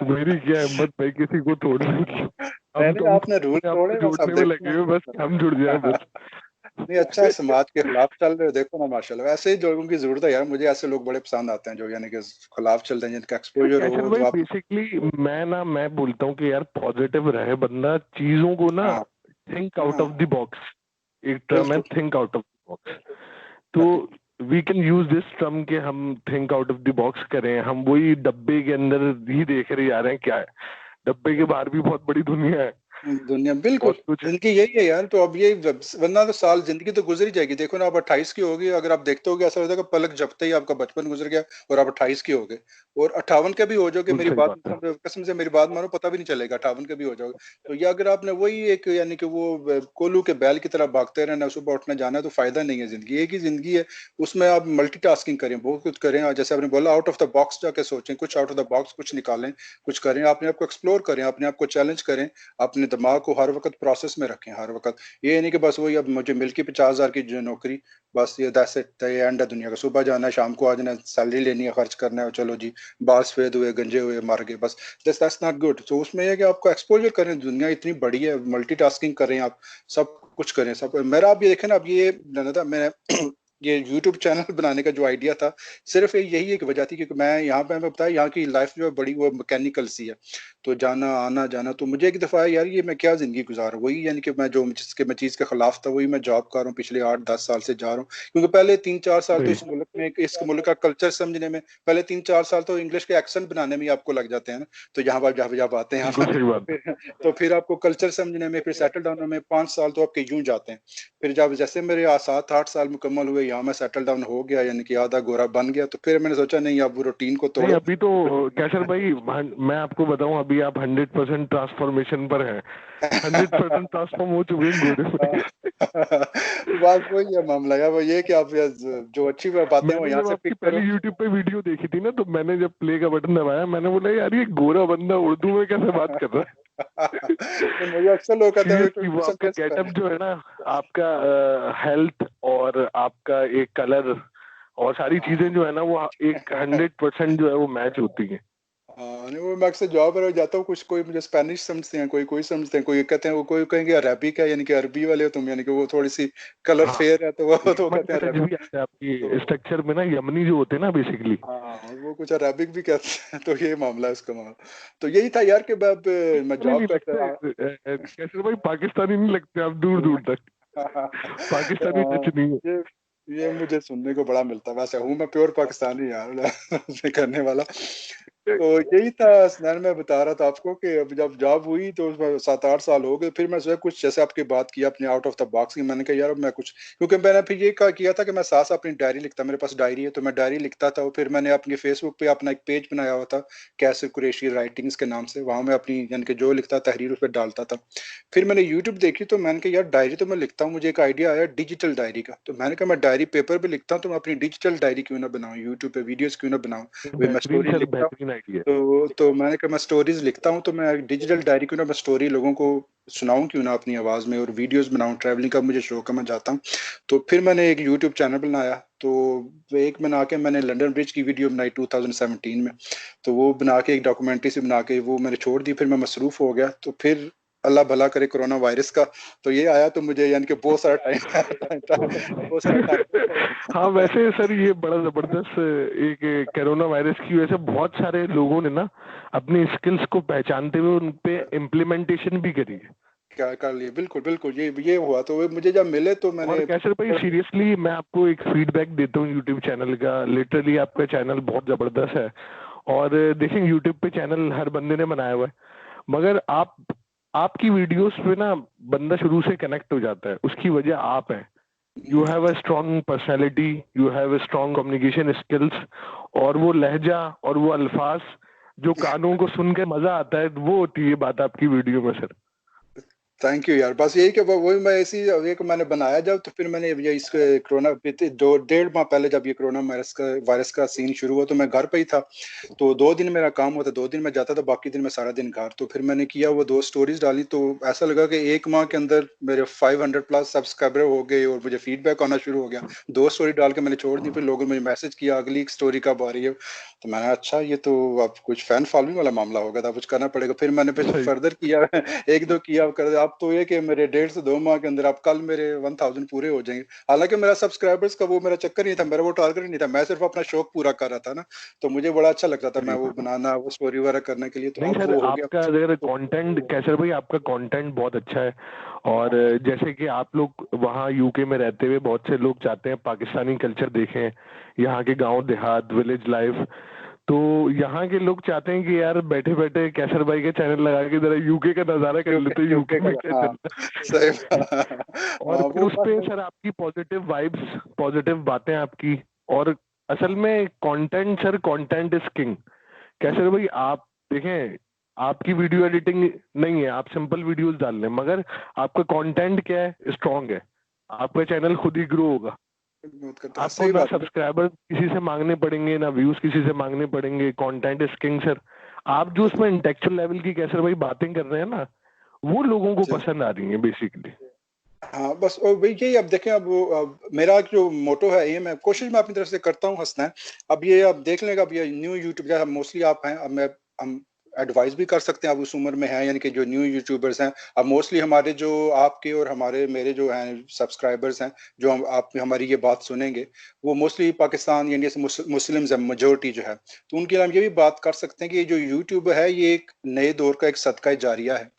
[SPEAKER 3] मेरी क्या हिम्मत भाई किसी को तोड़ने की।
[SPEAKER 4] नहीं
[SPEAKER 3] हम
[SPEAKER 4] नहीं,
[SPEAKER 3] तो
[SPEAKER 4] आपने रूल
[SPEAKER 3] अपने आप को
[SPEAKER 4] तोड़े, बस अब
[SPEAKER 3] जोड़ने में
[SPEAKER 4] देखो
[SPEAKER 3] लगे हुए, बस हम जुड़ जाए
[SPEAKER 4] ना।
[SPEAKER 3] बस।
[SPEAKER 4] नहीं अच्छा है, समाज के खिलाफ चल रहे हो, देखो ना माशाल्लाह। वैसे ही लोगों की जरूरत है यार, मुझे ऐसे लोग बड़े पसंद आते हैं जो यानी कि खिलाफ चलते हैं, जिनका एक्सपोजर
[SPEAKER 3] कैसर
[SPEAKER 4] हो
[SPEAKER 3] भाई
[SPEAKER 4] जो आप।
[SPEAKER 3] बेसिकली मैं बोलता हूँ कि यार पॉजिटिव रहे बंदा, चीजों को ना
[SPEAKER 4] हाँ
[SPEAKER 3] थिंक आउट
[SPEAKER 4] हाँ
[SPEAKER 3] ऑफ द बॉक्स, एक टर्म है
[SPEAKER 4] बिल्कुल
[SPEAKER 3] think out of the box. तो
[SPEAKER 4] सही
[SPEAKER 3] we can use this term के हम think out of the box करें, हम वही डब्बे के अंदर ही देख रहे जा रहे हैं क्या है, डब्बे के बाहर भी बहुत बड़ी दुनिया है,
[SPEAKER 4] दुनिया बिल्कुल
[SPEAKER 3] बहुत कुछ।
[SPEAKER 4] जिंदगी यही है यार। तो अब ये वरना तो साल जिंदगी तो गुजर ही जाएगी। देखो ना, आप 28 की होगी, अगर आप देखते होगे ऐसा होता है कि पलक झपकते ही आपका बचपन गुजर गया और आप 28 के हो गए, और 58 के भी हो जाओगे।
[SPEAKER 3] बिल्कुल
[SPEAKER 4] मेरी
[SPEAKER 3] सही
[SPEAKER 4] बात
[SPEAKER 3] बात है।
[SPEAKER 4] कसम से मेरी बात मानो, पता भी नहीं चलेगा, 58 के भी हो जाओगे। तो ये अगर आपने वही एक यानी कि वो कोल्हू के बैल की तरह भागते रहना, सुबह उठना जाना, तो फायदा नहीं है। जिंदगी एक ही जिंदगी है, उसमें आप मल्टीटास्किंग करें, बहुत कुछ करें। और जैसे आपने बोला, आउट ऑफ द बॉक्स जाके सोचें, कुछ आउट ऑफ द बॉक्स कुछ निकालें, कुछ करें, अपने आप को एक्सप्लोर करें, अपने आप को चैलेंज करें, अपने दिमाग को हर वक्त प्रोसेस में रखें हर वक्त। ये नहीं कि बस वही अब मुझे मिल के 50,000 की जो नौकरी, बस ये दैट्स इट, ये एंड है दुनिया का। सुबह जाना है, शाम को आ जाना है, सैलरी लेनी है, खर्च करना है, चलो जी, बाल सफेद हुए, गंजे हुए, मर गए, बस। That's not good. तो उसमें यह कि आपको एक्सपोजर करें, दुनिया इतनी बड़ी है, मल्टीटास्किंग करें, आप सब कुछ करें। सब मेरा आप ये देखें ना, अब ये था मैं ये YouTube चैनल बनाने का जो आइडिया था, सिर्फ यही एक वजह थी, क्योंकि मैं यहाँ पे, हमें पता है यहाँ की लाइफ जो है बड़ी वो मैकेनिकल सी है, तो जाना आना जाना। तो मुझे एक दफा यार, ये मैं क्या जिंदगी गुजार रहा हूँ, वही यानी कि मैं जो जिसके मैं चीज के खिलाफ था, वही मैं जॉब कर रहा हूँ पिछले 8-10 साल से जा रहा हूँ। क्योंकि पहले 3-4 साल तो
[SPEAKER 3] सही।
[SPEAKER 4] इस मुल्क में, इस मुल्क का कल्चर समझने में, पहले 3-4 साल तो इंग्लिश के एक्सेंट बनाने में ही आपको लग जाते हैं ना। तो यहाँ पर जब जब आते हैं
[SPEAKER 3] बिल्कुल
[SPEAKER 4] आप
[SPEAKER 3] सही
[SPEAKER 4] तो
[SPEAKER 3] बात है।
[SPEAKER 4] फिर आपको कल्चर समझने में, फिर सेटल डाउन में 5 साल तो आपके यूं जाते हैं। फिर जब जैसे मेरे 7-8 साल मुकम्मल हुए, यहाँ मैं सेटल डाउन हो गया, यानी कि आधा गोरा बन गया, तो फिर मैंने सोचा नहीं, अब रूटीन को
[SPEAKER 3] नहीं,
[SPEAKER 4] तोड़ो।
[SPEAKER 3] अभी तो कैसर भाई, मैं आपको बताऊं, अभी आप 100% ट्रांसफॉर्मेशन पर हैं, 100% ट्रांसफॉर्म हो चुके हैं घोड़े में।
[SPEAKER 4] बस वही है मामला यार, वो ये कि आप जो अच्छी बातें हैं वो
[SPEAKER 3] मैंने
[SPEAKER 4] यहाँ
[SPEAKER 3] जब
[SPEAKER 4] से
[SPEAKER 3] आपकी
[SPEAKER 4] पिक करो।
[SPEAKER 3] पहली यूट्यूब पे वीडियो देखी थी ना, तो मैंने जब प्ले का बटन दबाया, मैंने बोला यार ये गोरा बंदा उर्दू में कैसे बात कर रहा है।
[SPEAKER 4] नहीं, मुझे अक्सर लोग कहते हैं
[SPEAKER 3] सीरियसली वो आपका
[SPEAKER 4] कैसे
[SPEAKER 3] गेटअप जो है ना, आपका हेल्थ और आपका एक कलर और सारी चीजें जो है ना, वो एक 100% जो है वो मैच होती हैं।
[SPEAKER 4] हाँ, नहीं वो मैं अक्सर जॉब पर जाता हूँ, कुछ कोई मुझे स्पेनिश समझते हैं, कोई कोई समझते हैं, कोई कहते हैं, वो कोई कहेंगे अरबिक है, यानी कि अरबी वाले हो तुम, यानी कि वो थोड़ी सी कलर
[SPEAKER 3] हाँ,
[SPEAKER 4] फेयर है, तो वो तो वो
[SPEAKER 3] यमन
[SPEAKER 4] कहते हैं
[SPEAKER 3] टच
[SPEAKER 4] अरबिक।
[SPEAKER 3] भी आता है आपकी
[SPEAKER 4] तो
[SPEAKER 3] स्ट्रक्चर में ना, यमनी जो होते हैं ना बेसिकली।
[SPEAKER 4] हाँ, वो कुछ अरबिक भी कहते हैं। तो ये मामला है उसका मामला। तो यही था यार कि मैं
[SPEAKER 3] पाकिस्तानी
[SPEAKER 4] जॉब
[SPEAKER 3] नहीं लगते,
[SPEAKER 4] करता।
[SPEAKER 3] कैसे भाई पाकिस्तानी नहीं लगते आप दूर दूर तक, पाकिस्तानी टच नहीं है।
[SPEAKER 4] ये ये मुझे सुनने को बड़ा मिलता है। वैसे हूँ मैं प्योर पाकिस्तानी यार, करने वाला। तो यही था स्नैन, मैं बता रहा था आपको कि अब जब जॉब हुई तो उसमें 7-8 साल हो गए। फिर मैं जो है कुछ जैसे आपकी बात की अपने आउट ऑफ द बॉक्स की, मैंने कहा यार अब मैं कुछ, क्योंकि मैंने फिर ये किया था कि मैं साथ अपनी डायरी लिखता, मेरे पास डायरी है, तो मैं डायरी लिखता था। और फिर मैंने अपने फेसबुक पे अपना एक पेज बनाया हुआ था, कैसर कुरैशी राइटिंग्स के नाम से। वहां मैं अपनी यानी कि जो लिखता तहरीर उस पर डालता था। फिर मैंने यूट्यूब देखी, तो मैंने कहा यार डायरी तो मैं लिखता हूँ, मुझे एक आइडिया आया डिजिटल डायरी का। तो मैंने कहा मैं डायरी पेपर पे लिखता हूँ, तो मैं अपनी डिजिटल डायरी क्यों ना बनाऊं, यूट्यूब पे वीडियोस क्यों ना बनाऊं। वही मैं
[SPEAKER 3] बेहतरीन
[SPEAKER 4] स्टोरी
[SPEAKER 3] सर,
[SPEAKER 4] लिखता हूँ।
[SPEAKER 3] बेहतरीन आइडिया।
[SPEAKER 4] तो मैंने कहा मैं स्टोरीज लिखता हूँ, तो मैं डिजिटल डायरी क्यों ना मैं स्टोरी लोगों को सुनाऊं क्यों ना अपनी आवाज में, और वीडियोस बनाऊं। ट्रैवलिंग का मुझे शौक है, मैं जाता हूँ। तो फिर मैंने एक यूट्यूब चैनल बनाया। तो वो एक बना के मैंने लंदन ब्रिज की वीडियो बनाई 2017 में। तो वो बना के एक डॉक्यूमेंट्री से बना के वो मैंने छोड़ दी। फिर मैं मसरूफ हो गया। तो फिर अल्लाह भला करे कोरोना वायरस का, तो ये आया, तो मुझे यानी कि बहुत सारा बहुत सारा टाइम।
[SPEAKER 3] हाँ वैसे सर, ये बड़ा जबरदस्त एक कोरोना वायरस की वजह से बहुत सारे लोगों ने ना अपनी स्किल्स को पहचानते हुए उन पे इम्प्लीमेंटेशन भी करी है।
[SPEAKER 4] क्या कर लिए, बिल्कुल बिल्कुल, ये हुआ। तो वो मुझे जब मिले तो
[SPEAKER 3] और
[SPEAKER 4] मैंने
[SPEAKER 3] कैसर भाई सीरियसली मैं आपको एक फीडबैक देता हूँ यूट्यूब चैनल का, लिटरली आपका चैनल बहुत जबरदस्त है। और देखें यूट्यूब पे चैनल हर बंदे ने बनाया हुआ है, मगर आपकी वीडियोस पे ना बंदा शुरू से कनेक्ट हो जाता है, उसकी वजह आप हैं। You have a strong personality, you have a strong communication skills, और वो लहजा और वो अल्फाज जो कानों को सुन के मजा आता है, वो होती है बात आपकी वीडियो में सर।
[SPEAKER 4] थैंक यू यार। बस यही कि वही मैं ऐसी एक मैंने बनाया जब, तो फिर मैंने ये इस कोरोना 1.5 माह पहले जब ये कोरोना वायरस का सीन शुरू हुआ, तो मैं घर पे ही था। तो 2 दिन मेरा काम होता, 2 दिन मैं जाता था, बाकी दिन मैं सारा दिन घर। तो फिर मैंने किया वो 2 स्टोरीज डाली, तो ऐसा लगा कि 1 माह के अंदर मेरे 500 प्लस सब्सक्राइबर हो गए और मुझे फीडबैक आना शुरू हो गया। 2 स्टोरी डाल के मैंने छोड़ दी। फिर लोगों ने मुझे मैसेज किया अगली स्टोरी कब आ रही है। तो मैंने अच्छा, ये तो अब कुछ फैन फॉलोइंग वाला मामला होगा था, कुछ करना पड़ेगा। फिर मैंने फिर
[SPEAKER 3] सही।
[SPEAKER 4] फर्दर किया, 1-2 किया कर। अब आप तो ये कि मेरे 1.5 से 2 माह के अंदर आप कल मेरे 1000 पूरे हो जाएंगे। हालांकि मेरा सब्सक्राइबर्स का वो मेरा चक्कर नहीं था, मेरा वो टारगेट नहीं था, मैं सिर्फ अपना शौक पूरा कर रहा था ना, तो मुझे बड़ा अच्छा लगता था मैं
[SPEAKER 3] सही
[SPEAKER 4] वो
[SPEAKER 3] बात।
[SPEAKER 4] बनाना, वो स्टोरी वगैरह करने के लिए, तो
[SPEAKER 3] नहीं
[SPEAKER 4] अब
[SPEAKER 3] सर,
[SPEAKER 4] वो हो गया।
[SPEAKER 3] आपका अगर
[SPEAKER 4] तो
[SPEAKER 3] कंटेंट कैसर भाई, आपका कंटेंट बहुत अच्छा है। और जैसे कि आप लोग वहाँ यूके में रहते हुए बहुत से लोग चाहते हैं पाकिस्तानी कल्चर देखें, यहाँ के गांव देहात, विलेज लाइफ। तो यहाँ के लोग चाहते हैं कि यार बैठे बैठे कैसर भाई के चैनल लगा के जरा यूके का नजारा कर
[SPEAKER 4] यूके
[SPEAKER 3] लेते हैं,
[SPEAKER 4] यूके
[SPEAKER 3] यूके
[SPEAKER 4] का,
[SPEAKER 3] में क्या
[SPEAKER 4] हाँ
[SPEAKER 3] चल रहा
[SPEAKER 4] सही
[SPEAKER 3] है। और फिर
[SPEAKER 4] वो
[SPEAKER 3] उस पे
[SPEAKER 4] बस
[SPEAKER 3] सर आपकी पॉजिटिव वाइब्स, पॉजिटिव बातें आपकी। और असल में content sir, content is king. Kaiser भाई आप देखें, आपकी वीडियो एडिटिंग नहीं है, आप सिंपल वीडियोस डाल रहे हैं, मगर आपका कंटेंट क्या है, स्ट्रांग है। आपका चैनल खुद ही ग्रो होगा।
[SPEAKER 4] मत करता है,
[SPEAKER 3] आपको
[SPEAKER 4] सही
[SPEAKER 3] ना
[SPEAKER 4] बात है।
[SPEAKER 3] सब्सक्राइबर किसी से मांगने पड़ेंगे, ना व्यूज किसी से मांगने पड़ेंगे। Content is king sir. आप जो उसमें इंटेलेक्चुअल लेवल की कैसर भाई बातें कर रहे हैं ना, वो लोगों को
[SPEAKER 4] जी
[SPEAKER 3] पसंद आ रही है बेसिकली।
[SPEAKER 4] हाँ, बस और वही यही, अब देखें, अब मेरा जो मोटो है, ये मैं कोशिश मैं अपनी तरफ से करता हूँ हंसना है। अब ये अब देख लेगा, अब ये न्यू यूट्यूब जैसे मोस्टली आप हैं, अब मैं हम एडवाइस भी कर सकते हैं, अब उस उम्र में हैं, यानी कि जो न्यू यूट्यूबर्स हैं, अब मोस्टली हमारे जो आपके और हमारे मेरे जो हैं सब्सक्राइबर्स हैं, जो हम आप हमारी ये बात सुनेंगे, वो मोस्टली पाकिस्तान या इंडिया से मुस्लिम्स हैं, मेजोरिटी जो है। तो उनके लिए हम ये भी बात कर सकते हैं कि ये जो यूट्यूब है, ये एक नए दौर का एक सदका जारिया है।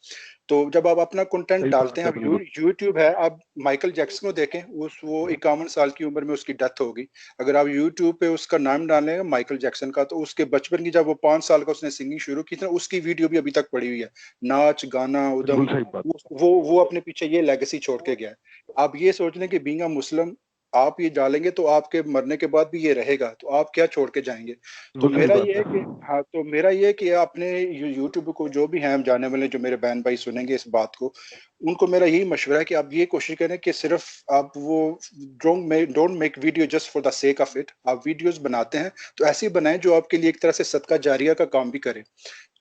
[SPEAKER 4] तो जब आप अपना कंटेंट
[SPEAKER 3] सही
[SPEAKER 4] डालते
[SPEAKER 3] बात
[SPEAKER 4] हैं,
[SPEAKER 3] है
[SPEAKER 4] अब
[SPEAKER 3] बिल्कुल।
[SPEAKER 4] यूट्यूब है, आप माइकल जैक्सन को देखें, उस वो 51 साल की उम्र में उसकी डेथ होगी। अगर आप यूट्यूब पे उसका नाम डालेंगे माइकल जैक्सन का, तो उसके बचपन की जब वो 5 साल का उसने सिंगिंग शुरू की थी ना, उसकी वीडियो भी अभी तक पड़ी हुई है, नाच गाना
[SPEAKER 3] बिल्कुल
[SPEAKER 4] उदम।
[SPEAKER 3] सही बात।
[SPEAKER 4] वो अपने पीछे ये लेगेसी छोड़ के गया है। आप ये सोच लें कि बीइंग अ मुस्लिम, आप ये डालेंगे तो आपके मरने के बाद भी ये रहेगा, तो आप क्या छोड़ के जाएंगे। तो
[SPEAKER 3] बिल्कुल सही
[SPEAKER 4] मेरा ये
[SPEAKER 3] बात
[SPEAKER 4] है कि
[SPEAKER 3] है।
[SPEAKER 4] हाँ, तो मेरा ये है कि अपने यूट्यूब को जो भी हैं हम जाने वाले, जो मेरे बहन भाई सुनेंगे इस बात को, उनको मेरा यही मशवरा है कि आप ये कोशिश करें कि सिर्फ आप वो don't make video just for the sake of it. आप वीडियोस बनाते हैं तो ऐसी बनाएं जो आपके लिए एक तरह से सदका जारिया का काम भी करे।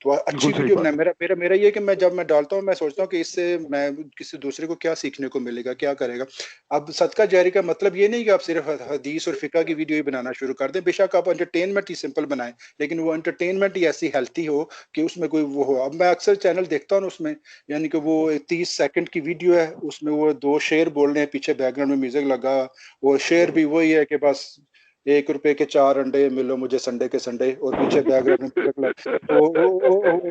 [SPEAKER 4] तो अच्छी
[SPEAKER 3] बिल्कुल सही
[SPEAKER 4] वीडियो बनाए।
[SPEAKER 3] बात है।
[SPEAKER 4] मेरा मेरा मेरा ये है कि मैं जब मैं डालता हूँ, मैं सोचता हूँ कि इससे मैं किसी दूसरे को क्या सीखने को मिलेगा, क्या करेगा। अब सदका जारी का मतलब ये नहीं कि आप सिर्फ हदीस और फिका की वीडियो ही बनाना शुरू कर दें। बेशक आप एंटरटेनमेंट ही सिंपल बनाएं, लेकिन वो एंटरटेनमेंट ही ऐसी हेल्थी हो कि उसमें कोई वो हो। अब मैं अक्सर चैनल देखता हूँ उसमें, यानी कि वो 30 सेकंड की वीडियो है, उसमें वो दो शेर बोल रहे हैं, पीछे बैकग्राउंड में म्यूजिक लगा। वो शेर भी वही है कि बस 1 रुपए के 4 अंडे मिलो मुझे संडे के संडे, और पीछे बैकग्राउंड में म्यूजिक लगा। तो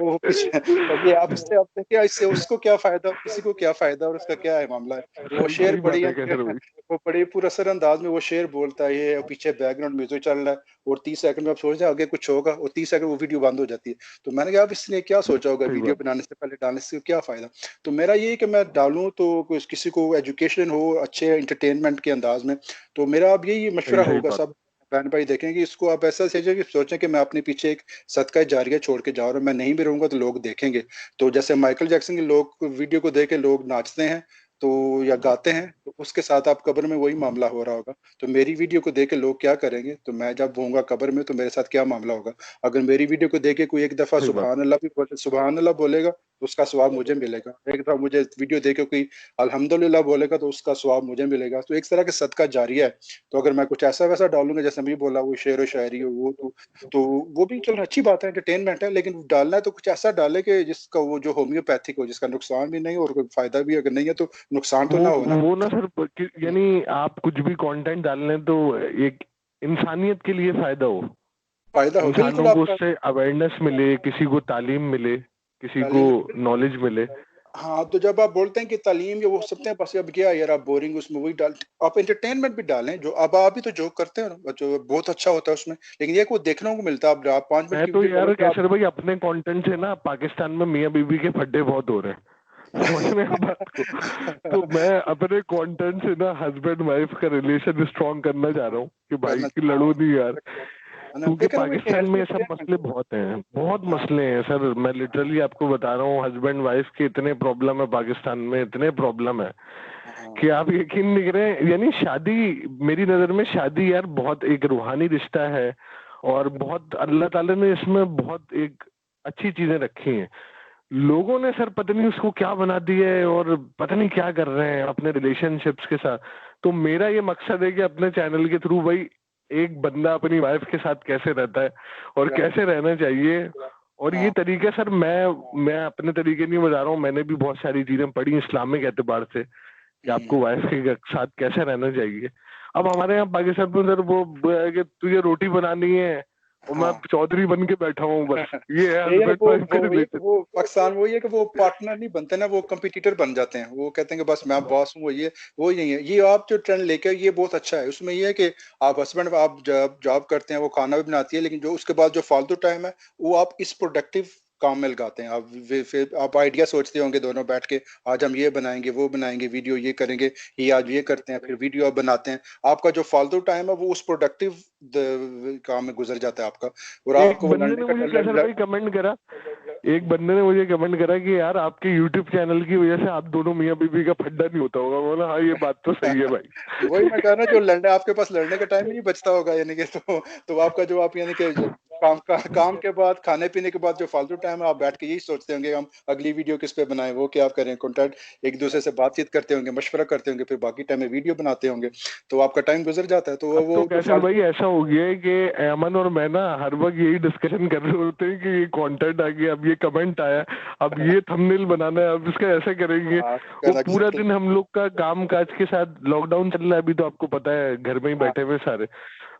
[SPEAKER 4] वो पीछे, अब ये आप इससे, आप देखिए इससे उसको क्या फायदा, किसी को क्या फायदा, और उसका क्या है मामला है। वो
[SPEAKER 3] सही
[SPEAKER 4] शेर
[SPEAKER 3] सही
[SPEAKER 4] बड़ी
[SPEAKER 3] बात
[SPEAKER 4] है,
[SPEAKER 3] है कैसर भाई।
[SPEAKER 4] वो बड़ी पुरअसर अंदाज में वो शेर बोलता है, ये पीछे बैकग्राउंड म्यूजिक चल रहा है, और 30 सेकंड में आप सोच रहे हैं आगे कुछ होगा, और 30 सेकंड वो वीडियो बंद हो जाती है। तो मैंने कहा अब इसने क्या सोचा होगा,
[SPEAKER 3] सही
[SPEAKER 4] वीडियो
[SPEAKER 3] बात।
[SPEAKER 4] बनाने से पहले डालने से क्या फायदा। तो मेरा ये है कि मैं डालूं तो किसी को एजुकेशन हो, अच्छे एंटरटेनमेंट के अंदाज में। तो मेरा अब यही
[SPEAKER 3] सही
[SPEAKER 4] मशवरा
[SPEAKER 3] सही
[SPEAKER 4] होगा
[SPEAKER 3] बात।
[SPEAKER 4] सब बहन भाई देखेंगे इसको, आप ऐसा सोचें कि मैं अपने पीछे एक सदका जारिया छोड़ के जा रहा हूँ, मैं नहीं भी रहूंगा तो लोग देखेंगे। तो जैसे माइकल जैक्सन के लोग वीडियो को देख के लोग नाचते हैं, तो या गाते हैं, तो उसके साथ आप कब्र में वही मामला हो रहा होगा। तो मेरी वीडियो को देख के लोग क्या करेंगे, तो मैं जब होऊंगा कब्र में तो मेरे साथ क्या मामला होगा। अगर मेरी वीडियो को देख के कोई एक दफा
[SPEAKER 3] सही बात।
[SPEAKER 4] सुबहान अल्लाह बोलेगा, तो उसका सवाब मुझे मिलेगा। एक दफा मुझे वीडियो देख के कोई अल्हम्दुलिल्लाह बोलेगा, तो उसका सवाब मुझे मिलेगा। तो एक तरह के सदका जारिया है। तो अगर मैं कुछ ऐसा वैसा डालूंगा, जैसे मैं बोला वो शेर व शायरी हो, वो तो वो भी चलो अच्छी बात है, एंटरटेनमेंट है, लेकिन डालना है तो कुछ ऐसा डाले कि जिसका वो जो होम्योपैथिक हो, जिसका नुकसान भी नहीं हो और कोई फायदा भी अगर नहीं है तो नुकसान तो ना हो ना।
[SPEAKER 3] वो ना सर, यानी आप कुछ भी कंटेंट डाल लें तो एक इंसानियत के लिए फायदा हो,
[SPEAKER 4] फायदा हो बिल्कुल
[SPEAKER 3] इंसानों को
[SPEAKER 4] आपका।
[SPEAKER 3] उससे अवेयरनेस मिले, किसी को तालीम मिले, किसी को
[SPEAKER 4] तालीम,
[SPEAKER 3] नॉलेज मिले।
[SPEAKER 4] हाँ, तो जब आप बोलते हैं कि तालीम, ये वो सकते हैं, बस अब क्या यार, आप बोरिंग उसमें वही डाल, आप एंटरटेनमेंट भी डालें, जो अब आप भी तो जो करते हैं ना, जो बहुत अच्छा होता है उसमें, लेकिन ये को देखने को मिलता है। आप 5 मिनट
[SPEAKER 3] मैं
[SPEAKER 4] की
[SPEAKER 3] तो
[SPEAKER 4] वीडियो
[SPEAKER 3] यार
[SPEAKER 4] डालोगे आप।
[SPEAKER 3] कैसर भाई अपने कंटेंट से ना पाकिस्तान में मियाँ बीवी के फड्डे बहुत हो रहे हैं, समझ रहे हैं बात को। तो मैं अपने कंटेंट से ना हस्बैंड वाइफ का रिलेशन स्ट्रॉन्ग करना चाह रहा हूँ कि भाई
[SPEAKER 4] करना
[SPEAKER 3] की लड़ो नहीं यार। क्योंकि
[SPEAKER 4] देखें ना वो
[SPEAKER 3] पाकिस्तान में ये सब मसले
[SPEAKER 4] हेल्थ।
[SPEAKER 3] बहुत हैं, बहुत
[SPEAKER 4] हाँ
[SPEAKER 3] मसले हैं सर। मैं लिटरली आपको बता रहा हूँ, हस्बैंड वाइफ के इतने प्रॉब्लम है पाकिस्तान में, इतने प्रॉब्लम है
[SPEAKER 4] हाँ
[SPEAKER 3] कि आप यकीन नहीं करें। यानी शादी, मेरी नजर में शादी यार बहुत एक रूहानी रिश्ता है, और बहुत अल्लाह ताला ने इसमें बहुत एक अच्छी चीजें रखी हैं। लोगों ने सर पता नहीं उसको क्या बना दिया है, और पता नहीं क्या कर रहे हैं अपने रिलेशनशिप्स के साथ। तो मेरा ये मकसद है कि अपने चैनल के थ्रू भाई एक बंदा अपनी वाइफ के साथ कैसे रहता है और कैसे रहना चाहिए, और ये
[SPEAKER 4] हाँ
[SPEAKER 3] तरीका सर, मैं अपने तरीके नहीं बता रहा हूँ, मैंने भी बहुत सारी चीजें पढ़ी इस्लामिक एतबार से कि आपको वाइफ के साथ कैसे रहना चाहिए। अब हमारे यहाँ पाकिस्तान में सर वो है कि तुझे रोटी बनानी है और मैं
[SPEAKER 4] हाँ
[SPEAKER 3] चौधरी बन के बैठा हूँ, बस ये है
[SPEAKER 4] ये है
[SPEAKER 3] हस्बैंड वाइफ का
[SPEAKER 4] वो ये
[SPEAKER 3] रिलेशन।
[SPEAKER 4] वो पाकिस्तान वही है कि वो पार्टनर नहीं बनते ना, वो कंपटीटर बन जाते हैं। वो कहते हैं कि बस मैं बॉस हूँ, वो यही है। ये आप जो ट्रेंड लेके आए, ये बहुत अच्छा है। उसमें ये है कि आप हस्बैंड, आप जब जॉब करते हैं, वो खाना भी बनाती है, लेकिन जो उसके बाद जो फालतू टाइम है वो आप इस प्रोडक्टिव काम में लगाते हैं। आप फिर आप आइडिया सोचते होंगे दोनों बैठ के, आज हम ये बनाएंगे, वो बनाएंगे, वीडियो ये करेंगे, ये आज ये करते हैं, फिर वीडियो आप बनाते हैं। आपका जो फालतू टाइम है वो उस प्रोडक्टिव काम में गुजर जाता है आपका, और
[SPEAKER 3] एक
[SPEAKER 4] आपको वो
[SPEAKER 3] बंदे
[SPEAKER 4] लड़ने
[SPEAKER 3] ने
[SPEAKER 4] का
[SPEAKER 3] मुझे कैसर भाई कमेंट करा, एक बंदे ने मुझे कमेंट करा कि यार आपके YouTube चैनल की वजह से आप दोनों मियाँ बीवी का फड्डा नहीं होता होगा। बोला हाँ ये बात तो सही है भाई।
[SPEAKER 4] वही मैं कह रहा जो लड़ने, आपके पास लड़ने का टाइम ही नहीं बचता होगा, यानी कि तो आपका जो आप यानी कि काम के बाद, खाने पीने के बाद जो फालतू टाइम है, आप बैठ के यही सोचते होंगे हम अगली वीडियो किस पे बनाएं, वो क्या करें, कंटेंट, एक दूसरे से बातचीत करते होंगे, मशवरा करते होंगे, फिर बाकी टाइम में वीडियो बनाते होंगे, तो आपका टाइम गुजर जाता है। तो
[SPEAKER 3] अब तो
[SPEAKER 4] वो जो
[SPEAKER 3] कैसर भाई
[SPEAKER 4] फालतू
[SPEAKER 3] ऐसा हो गया है कि अमन और मैं ना हर वक्त यही डिस्कशन कर रहे होते हैं कि ये कंटेंट आ गया, अब ये कमेंट आया, अब ये थंबनेल बनाना है, अब इसका ऐसा करेंगे। वो पूरा
[SPEAKER 4] एग्जैक्टली
[SPEAKER 3] दिन हम लोग का काम काज के साथ, लॉकडाउन चल रहा है अभी तो आपको पता है, घर में ही बैठे हुए सारे,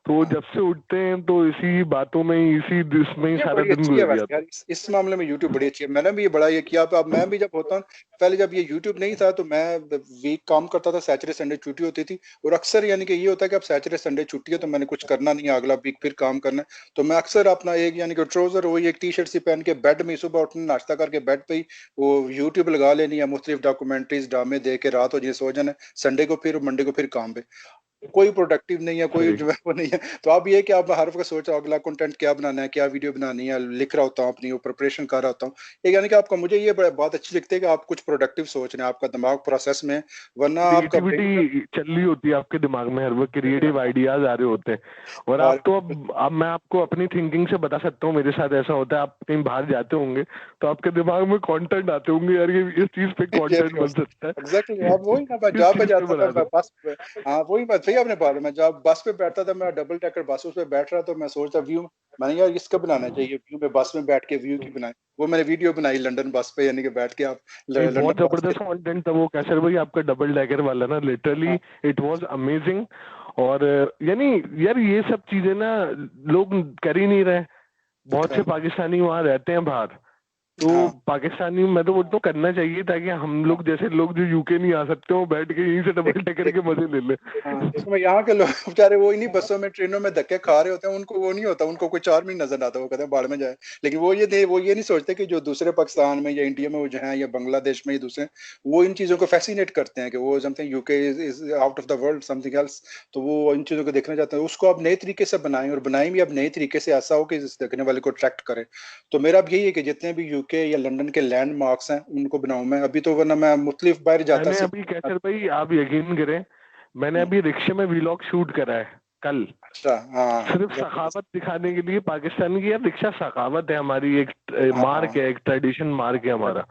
[SPEAKER 3] तो वो जब से उठते हैं तो इसी बातों में ही, इसी इसमें ही
[SPEAKER 4] ये
[SPEAKER 3] सारा
[SPEAKER 4] बड़ी
[SPEAKER 3] दिन
[SPEAKER 4] अच्छी है
[SPEAKER 3] गुजर
[SPEAKER 4] वैसे
[SPEAKER 3] जाता
[SPEAKER 4] यार, इस मामले में यूट्यूब बड़ी अच्छी है। मैंने भी ये बड़ा ये किया। अब मैं भी जब होता हूँ, पहले जब ये यूट्यूब नहीं था तो मैं वीक काम करता था, सैटरडे संडे छुट्टी होती थी, और अक्सर यानी कि ये होता है कि अब सैटरडे संडे छुट्टी है तो मैंने कुछ करना नहीं है, अगला वीक फिर काम करना है, तो मैं अक्सर अपना एक यानी कि ट्राउजर, वही एक टी शर्ट सी पहन के बेड में सुबह उठना, नाश्ता करके बेड पे ही वो यूट्यूब लगा लेनी है, मुख्तलिफ डॉक्यूमेंट्रीज ड्रामे देख के रात हो जाए, सो जाना, संडे को फिर मंडे को फिर काम पे। कोई प्रोडक्टिव नहीं है, कोई
[SPEAKER 3] है।
[SPEAKER 4] जो है वो नहीं है। तो अब ये कि आप हर वक्त सोच रहे हो अगला कंटेंट क्या बनाना है, क्या वीडियो बनानी है, लिख रहा होता हूँ अपनी, वो प्रिपरेशन कर रहा होता हूँ। ये यानी कि आपका, मुझे ये बात अच्छी लगती है कि आप कुछ प्रोडक्टिव सोच रहे हैं, आपका दिमाग प्रोसेस में, वरना आपका ब्रेन
[SPEAKER 3] क्रिएटिविटी चल रही होती है आपके दिमाग में, हर वक्त क्रिएटिव आइडियाज आ रहे होते हैं। और आप तो अब मैं आपको अपनी थिंकिंग से बता सकता हूँ, मेरे साथ ऐसा होता है, आप कहीं बाहर जाते होंगे तो आपके दिमाग में कंटेंट आते होंगे, यार ये इस चीज पे
[SPEAKER 4] ये
[SPEAKER 3] कंटेंट
[SPEAKER 4] भी हो
[SPEAKER 3] बन सकता है,
[SPEAKER 4] एग्जैक्टली आप वही ना, मैं
[SPEAKER 3] इस
[SPEAKER 4] जॉब पे
[SPEAKER 3] चीज पे
[SPEAKER 4] जाता था,
[SPEAKER 3] बना
[SPEAKER 4] मैं
[SPEAKER 3] सकते
[SPEAKER 4] बस पे, हाँ वही बात सही आपने बात है। मैं जब बस पे बैठता था, मैं डबल डेकर बस उस पे बैठ रहा, तो मैं सोचता व्यू, मैंने यार इसका बनाना चाहिए व्यू में, बस में बैठ के व्यू की बनाए। वो मैंने वीडियो बनाई लंदन बस पे, यानी कि बैठ के आप
[SPEAKER 3] नहीं, बहुत
[SPEAKER 4] लंदन बस के।
[SPEAKER 3] जबरदस्त कंटेंट था वो कैसर भाई, आपका डबल डेकर वाला ना, लिटरली
[SPEAKER 4] हाँ
[SPEAKER 3] इट वाज अमेजिंग। और यानी यार ये सब चीजें ना लोग कर ही नहीं रहे, बहुत से
[SPEAKER 4] हाँ
[SPEAKER 3] पाकिस्तानी वहां रहते हैं बाहर, तो
[SPEAKER 4] हाँ
[SPEAKER 3] पाकिस्तानी, मैं तो बोलता हूँ करना चाहिए, ताकि हम
[SPEAKER 4] हाँ।
[SPEAKER 3] लोग जैसे लोग जो यूके नहीं आ सकते हो बैठ के यहीं से डबल टेकर
[SPEAKER 4] एक
[SPEAKER 3] के मजे ले ले।
[SPEAKER 4] हाँ, इसमें यहाँ के लोग बेचारे वो इन्हीं बसों में, ट्रेनों में धक्के खा रहे होते हैं, उनको वो नहीं होता, उनको कोई चार में नजर आता, वो कहते हैं बाढ़ में जाए। लेकिन वो ये नहीं सोचते कि जो दूसरे पाकिस्तान में या इंडिया में वो जो है, या बांग्लादेश में, या दूसरे, वो इन चीजों को फैसिनेट करते हैं कि वो something UK is out of the world, something else. तो वो इन चीजों को देखना चाहते हैं, उसको आप नए तरीके से बनाएं, और बनाएं भी अब नए तरीके से, ऐसा हो कि इस देखने वाले को अट्रैक्ट करे। तो मेरा भी यही है कि जितने भी यूके या लंदन के लैंडमार्क्स हैं उनको बनाऊं मैं अभी, तो वरना मैं मुख्तलिफ बाहर जाता
[SPEAKER 3] मैंने
[SPEAKER 4] सिर्फ।
[SPEAKER 3] अभी कैसर भाई, आप यकीन करें, मैंने अभी रिक्शे में व्लॉग शूट करा है कल,
[SPEAKER 4] अच्छा हाँ
[SPEAKER 3] सिर्फ
[SPEAKER 4] जबरदस्त।
[SPEAKER 3] सखावत दिखाने के लिए पाकिस्तान की। यार रिक्शा सखावत है हमारी, एक
[SPEAKER 4] हाँ
[SPEAKER 3] मार्क
[SPEAKER 4] हाँ
[SPEAKER 3] है, एक ट्रेडिशन मार्क है हमारा।